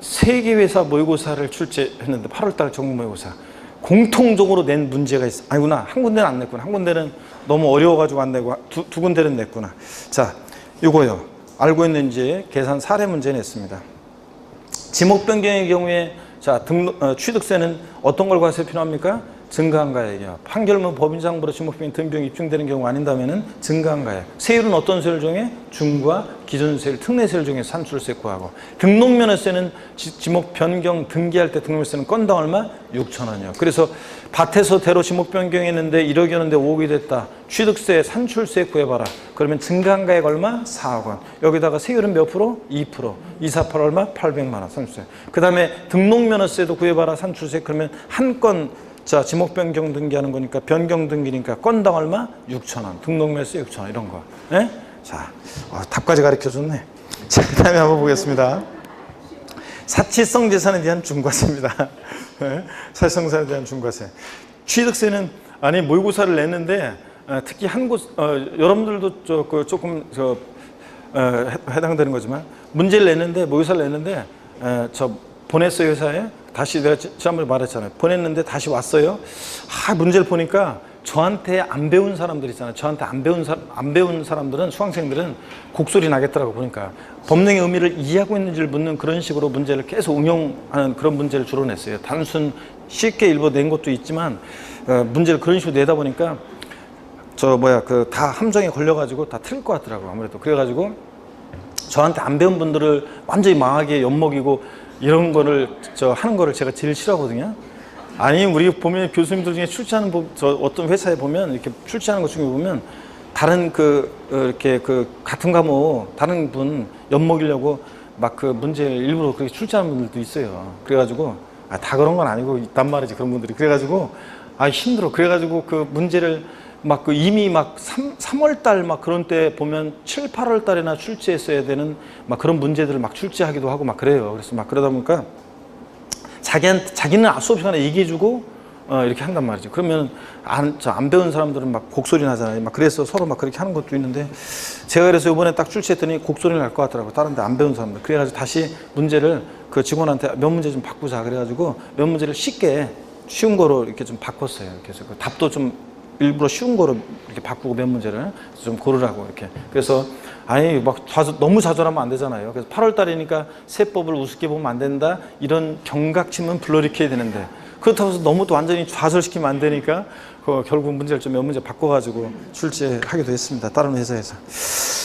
3개 회사 모의고사를 출제했는데 8월달 전국 모의고사 공통적으로 낸 문제가 있어. 아니구나, 한 군데는 안 냈구나. 한 군데는 너무 어려워가지고 안 내고 두 군데는 냈구나. 자, 요거요. 알고 있는지 계산 사례 문제 냈습니다. 지목 변경의 경우에 자 취득세는 어떤 걸 과세 필요합니까? 증가한 가액이요. 판결문 법인장부로 지목변경 등비용 입증되는 경우 아닌다면은 증가한 가액. 세율은 어떤 세율 중에? 중과 기준세율, 특례세율 중에 산출세 구하고. 등록면허세는 지목 변경 등기할 때 등록면허세는 건당 얼마? 6,000원이요. 그래서 밭에서 대로 지목 변경했는데 1억이었는데 5억이 됐다. 취득세, 산출세 구해봐라. 그러면 증가한 가액 얼마? 4억 원. 여기다가 세율은 몇 프로? 2%. 248 얼마? 800만 원 산출세. 그 다음에 등록면허세도 구해봐라. 산출세. 그러면 한 건 자, 지목 변경 등기하는 거니까 변경 등기니까 건당 얼마? 6,000원. 등록면허세 6,000원 이런 거. 예? 자, 답까지 가르쳐 줬네. 자, 그 다음에 한번 보겠습니다. 사치성 재산에 대한 중과세입니다. 예? 사치성 재산에 대한 중과세. 취득세는 아니 모의고사를 냈는데 특히 한 곳 여러분들도 조금 해당되는 거지만 문제를 냈는데 모의고사를 냈는데 보냈어요 회사에. 다시 내가 지난번에 말했잖아요. 보냈는데 다시 왔어요. 문제를 보니까 저한테 안 배운 사람들 있잖아요. 저한테 안 배운 사람들은, 수강생들은 곡소리 나겠더라고 보니까. 법령의 의미를 이해하고 있는지를 묻는 그런 식으로 문제를 계속 응용하는 그런 문제를 주로 냈어요. 단순 쉽게 일부 낸 것도 있지만 문제를 그런 식으로 내다 보니까 다 함정에 걸려가지고 다 틀릴 것 같더라고 아무래도. 그래가지고 저한테 안 배운 분들을 완전히 망하게 엿먹이고 이런 거를 하는 거를 제가 제일 싫어하거든요. 아니 우리 보면 교수님들 중에 출제하는 어떤 회사에 보면 이렇게 출제하는 것 중에 보면 다른 이렇게 같은 과목 다른 분 엿먹이려고 막 문제 일부러 그렇게 출제하는 분들도 있어요. 그래가지고 다 그런 건 아니고 있단 말이지 그런 분들이. 그래가지고 힘들어. 그래가지고 그 문제를 이미 3월달 그런 때 보면 7, 8월달에나 출제했어야 되는 그런 문제들을 출제하기도 하고 그래요. 그래서 그러다 보니까 자기는 수업 시간에 얘기해주고 이렇게 한단 말이죠. 그러면 안 배운 사람들은 곡소리 나잖아요. 그래서 서로 그렇게 하는 것도 있는데 제가 그래서 이번에 딱 출제했더니 곡소리 날 것 같더라고요. 다른 데 안 배운 사람들. 그래가지고 다시 문제를 그 직원한테 몇 문제 좀 바꾸자. 그래가지고 몇 문제를 쉬운 거로 이렇게 좀 바꿨어요. 그래서 그 답도 좀 일부러 쉬운 거로 이렇게 바꾸고 몇 문제를 좀 고르라고 이렇게. 그래서 너무 좌절하면 안 되잖아요. 그래서 8월 달이니까 세법을 우습게 보면 안 된다. 이런 경각심은 불러일으켜야 되는데 그렇다고 해서 너무 또 완전히 좌절시키면 안 되니까 결국 문제를 좀 몇 문제 바꿔가지고 출제하기도 했습니다. 다른 회사에서.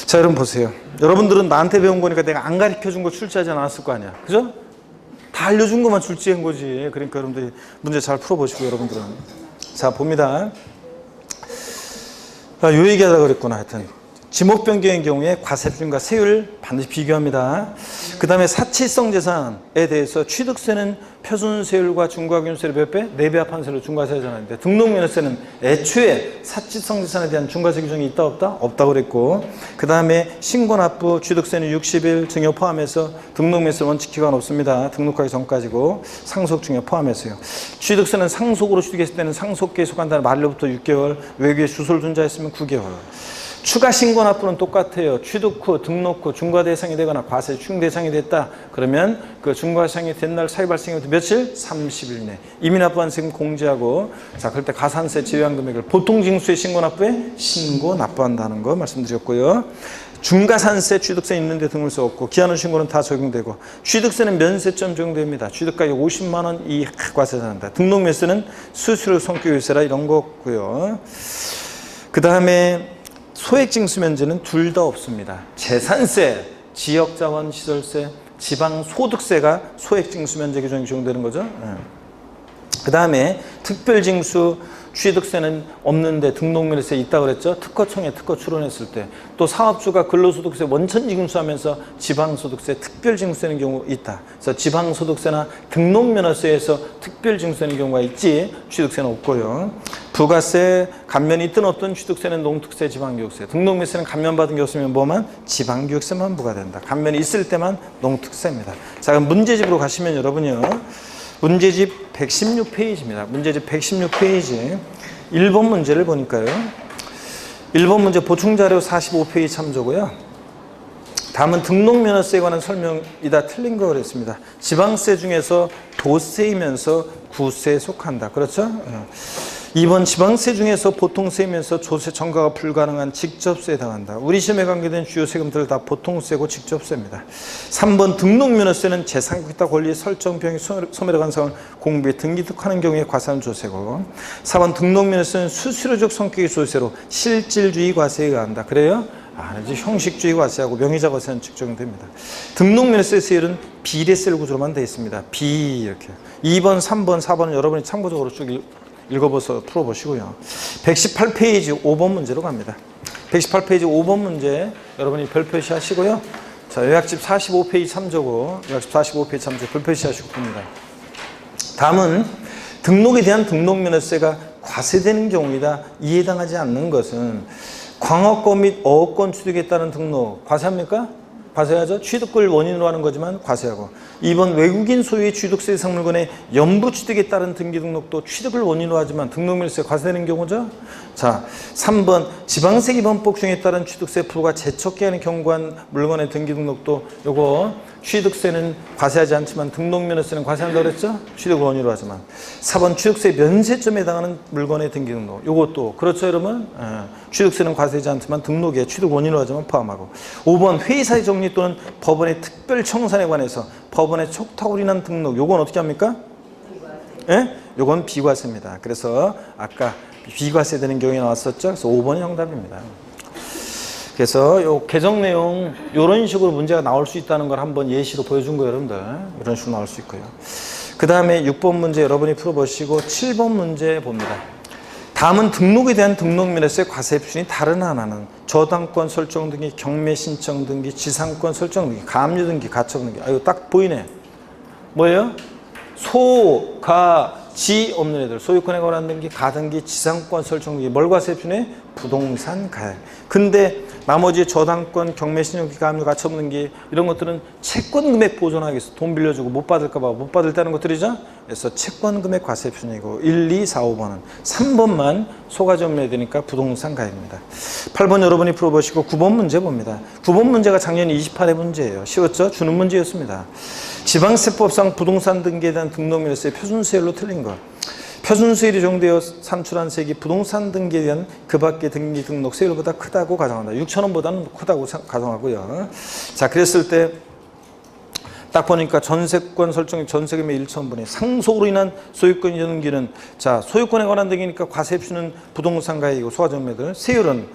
자, 여러분 보세요. 여러분들은 나한테 배운 거니까 내가 안 가르쳐준 거 출제하지 않았을 거 아니야. 그죠? 다 알려준 것만 출제한 거지. 그러니까 여러분들이 문제 잘 풀어보시고 여러분들은. 자, 봅니다. 요 얘기하다 그랬구나. 하여튼 지목 변경의 경우에 과세표준과 세율 반드시 비교합니다. 그 다음에 사치성 재산에 대해서 취득세는 표준세율과 중과기준세율 몇 배? 4배 합한 세율로 중과세하잖아요. 등록면허세는 애초에 사치성 재산에 대한 중과세 규정이 있다 없다? 없다고 그랬고, 그 다음에 신고납부 취득세는 60일 증여 포함해서 등록면허세 원칙 기간 없습니다. 등록하기 전까지고 상속 증여 포함해서요. 취득세는 상속으로 취득했을 때는 상속기에 속한다는 만료부터 6개월, 외국에 주소를 둔 자였으면 9개월. 추가 신고납부는 똑같아요. 취득 후, 등록 후 중과 대상이 되거나 과세 추징 대상이 됐다. 그러면 그 중과 대상이 된 날 사유 발생부터 며칠? 30일 내. 이미 납부한 세금 공제하고, 자, 그럴 때 가산세 제외한 금액을 보통 징수의 신고납부에 신고 납부한다는 거 말씀드렸고요. 중과산세 취득세 있는데 등록세 없고 기한후 신고는 다 적용되고, 취득세는 면세점 적용됩니다. 취득가액 50만 원 이하 과세한다. 등록면세는 수수료 성격유세라 이런 거고요. 그 다음에 소액징수면제는 둘 다 없습니다. 재산세, 지역자원시설세, 지방소득세가 소액징수면제 규정이 적용되는 거죠. 그 다음에 특별징수 취득세는 없는데 등록면허세 있다고 그랬죠. 특허청에 특허 출원했을 때. 또 사업주가 근로소득세 원천징수하면서 지방소득세 특별징수되는 경우 있다. 그래서 지방소득세나 등록면허세에서 특별징수되는 경우가 있지 취득세는 없고요. 부가세 감면이 있든 없든 취득세는 농특세, 지방교육세. 등록면세는 감면받은 게 없으면 뭐만? 지방교육세만 부과된다. 감면이 있을 때만 농특세입니다. 자, 그럼 문제집으로 가시면 여러분요. 문제집 116페이지입니다. 문제집 116페이지 1번 문제를 보니까요. 1번 문제 보충자료 45페이지 참조고요. 다음은 등록면허세에 관한 설명이다 틀린 거 그랬습니다. 지방세 중에서 도세이면서 구세에 속한다. 그렇죠? 2번 지방세 중에서 보통세이면서 조세 전가가 불가능한 직접세에 해당한다. 우리 시험에 관계된 주요 세금들 다 보통세고 직접세입니다. 3번 등록면허세는 제3국가 권리 설정 비용이 소멸에 관한 사항을 공부에 등기득하는 경우에 과세하는 조세고, 4번 등록면허세는 수수료적 성격의 조세로 실질주의 과세에 의한다. 그래요? 이제 형식주의 과세하고 명의자 과세는 적용됩니다. 등록면허세 세율은 비례세율 구조로만 되어 있습니다. 비 이렇게. 2번, 3번, 4번은 여러분이 참고적으로 쭉 읽어보셔서 풀어보시고요. 118페이지 5번 문제로 갑니다. 118페이지 5번 문제 여러분이 별표시 하시고요. 자, 요약집 45페이지 참조고, 요약집 45페이지 참조 별표시 하시고 봅니다. 다음은 등록에 대한 등록면허세가 과세되는 경우이다. 이에 해당하지 않는 것은 광업권 및 어업권 취득에 따른 등록 과세합니까? 과세하죠. 취득을 원인으로 하는 거지만 과세하고. 2번 외국인 소유의 취득세 대상 물건의 연부 취득에 따른 등기 등록도 취득을 원인으로 하지만 등록면허세 과세되는 경우죠. 자, 3번 지방세 기본법 중에 따른 취득세 프로가 재척기 하는 경고한 물건의 등기 등록도 요거 취득세는 과세하지 않지만 등록면허세는 과세한다고 그랬죠. 취득을 원인으로 하지만. 4번 취득세 면세점에 해당하는 물건의 등기 등록 요것도 그렇죠 여러분. 취득세는 과세하지 않지만 등록에 취득 원인으로 하지만 포함하고. 5번 회의사의 정리 또는 법원의 특별 청산에 관해서 법원의 촉탁으로 인한 등록 요건 어떻게 합니까? 예? 요건 비과세입니다. 그래서 아까 비과세 되는 경우에 나왔었죠. 그래서 5번이 정답입니다. 그래서 요 개정 내용 이런 식으로 문제가 나올 수 있다는 걸 한번 예시로 보여준 거예요, 여러분들. 이런 식으로 나올 수 있고요. 그 다음에 6번 문제 여러분이 풀어보시고 7번 문제 봅니다. 다음은 등록에 대한 등록면허세 과세 표준이 다른 하나는 저당권 설정 등기, 경매 신청 등기, 지상권 설정 등기, 가압류 등기, 가처분 등기. 이거 딱 보이네. 뭐예요? 소, 가, 지 없는 애들. 소유권에 관한 등기, 가등기, 지상권 설정 등기. 뭘 과세 표준에? 부동산 가액. 근데 나머지 저당권, 경매 신청 등기, 가압류, 가처분 등기 이런 것들은 채권 금액 보존하기 위해서 돈 빌려주고 못 받을까 봐 못 받을 때는 것들이죠. 그래서 채권 금액 과세 표준이고 1, 2, 4, 5번은 3번만 소가지 없는 애들이니까 부동산 가액입니다. 8번 여러분이 풀어보시고 9번 문제 봅니다. 9번 문제가 작년 28회 문제예요. 쉬웠죠? 주는 문제였습니다. 지방세법상 부동산 등기에 대한 등록면허세 표준세율로 틀린 것. 표준세율이 적용되어 산출한 세액이 부동산 등기에 대한 그 밖의 등기 등록 세율보다 크다고 가정한다. 6,000원보다는 크다고 가정하고요. 자, 그랬을 때 딱 보니까 전세권 설정이 전세금의 1,000분의 상속으로 인한 소유권 등기는 자, 소유권에 관한 등기니까 과세 표준은 부동산 가액이고 소가정매들 세율은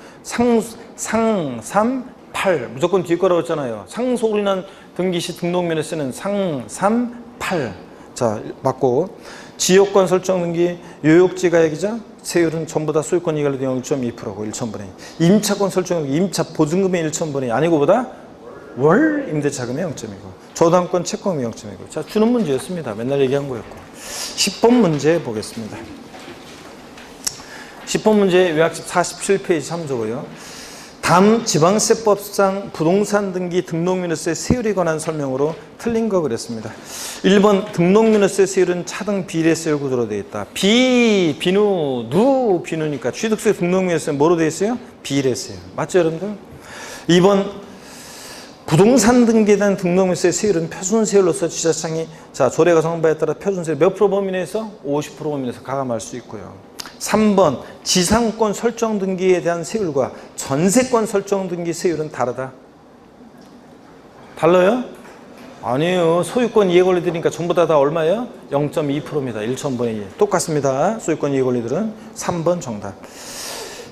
상삼팔 무조건 뒤에 거라고 했잖아요. 상속으로 인한 등기 시 등록면허세는 상삼팔 자, 맞고 지역권 설정 등기 요역지 가액이자 세율은 전부 다 소유권 이익을 0.2%고 1,000분의 2. 임차권 설정 등기 임차 보증금의 1,000분의 2 아니고 보다 월 임대차금의 0.2고 저당권 채권금의 0.2고. 자, 주는 문제였습니다. 맨날 얘기한 거였고. 10번 문제 보겠습니다. 10번 문제 요약집 47페이지 참조고요. 다음 지방세법상 부동산 등기 등록민호세 세율에 관한 설명으로 틀린 거 그랬습니다. 1번 등록민호세 세율은 차등 비례세율 구조로 되어 있다. 비누, 비누니까 취득세 등록민호세는 뭐로 되어 있어요? 비례세율. 맞죠 여러분들? 2번 부동산 등기에 대한 등록민세 세율은 표준세율로서 지자청이 조례가 정한 바에 따라 표준세율 몇 프로 범위 내에서 50% 범위 내에서 가감할 수 있고요. 3번 지상권 설정 등기에 대한 세율과 전세권 설정 등기 세율은 다르다. 달라요? 아니에요. 소유권 이해 권리들이니까 전부 다 얼마예요? 0.2%입니다. 1,000분의 2. 똑같습니다. 소유권 이해 권리들은 3번 정답.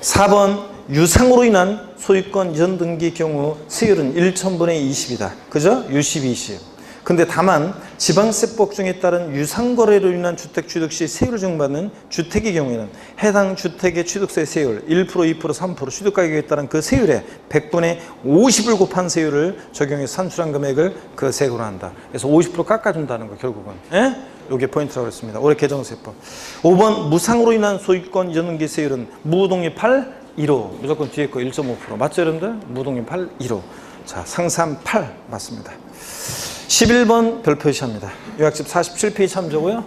4번 유상으로 인한 소유권 이전 등기 경우 세율은 1,000분의 20이다. 그죠? U10, 20. 근데 다만 지방세법 중에 따른 유상거래로 인한 주택 취득 시 세율을 적용받는 주택의 경우에는 해당 주택의 취득세 세율 1%, 2%, 3% 취득가격에 따른 그 세율에 100분의 50을 곱한 세율을 적용해서 산출한 금액을 그 세액으로 한다. 그래서 50% 깎아준다는 거 결국은. 예? 이게 포인트라고 했습니다. 올해 개정세법. 5번 무상으로 인한 소유권 이전 등기 세율은 무동의 8, 1호. 무조건 뒤에 거 1.5%. 맞죠 여러분들? 무동의 8, 1호. 자, 상산 8 맞습니다. 11번 별 표시합니다. 요약집 47페이지 참조고요.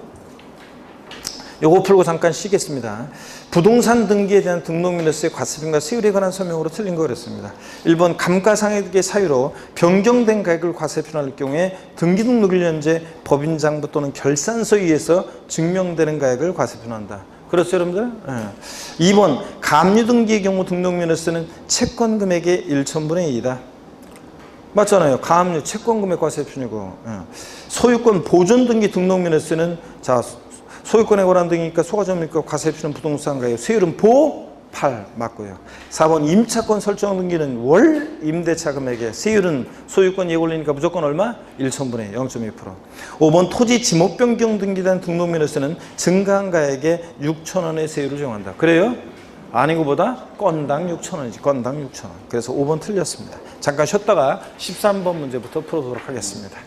요거 풀고 잠깐 쉬겠습니다. 부동산 등기에 대한 등록민호세 과세표준과 세율에 관한 설명으로 틀린 거 그랬습니다. 1번 감가상각의 사유로 변경된 가액을 과세표준할 경우에 등기 등록 1년제 법인장부 또는 결산서에 의해서 증명되는 가액을 과세표준한다. 그렇죠 여러분들? 네. 2번 가압류등기의 경우 등록민호세는 채권 금액의 1,000분의 2이다. 맞잖아요. 가압류 채권금액 과세표준이고. 소유권 보존등기 등록민호세는 소유권에 관한 등이니까 소가점이니까 과세표준 부동산 가격 세율은 보 8 맞고요. 4번 임차권 설정 등기는 월 임대차 금액의 세율은 소유권 예권리니까 무조건 얼마? 1,000분의 0.2%. 5번 토지 지목 변경 등기에 대한 등록민호세는 증가한 가액에 6,000원의 세율을 적용한다. 그래요? 아니고 보다 건당 6,000원이지. 건당 6,000원. 그래서 5번 틀렸습니다. 잠깐 쉬었다가 13번 문제부터 풀어보도록 하겠습니다.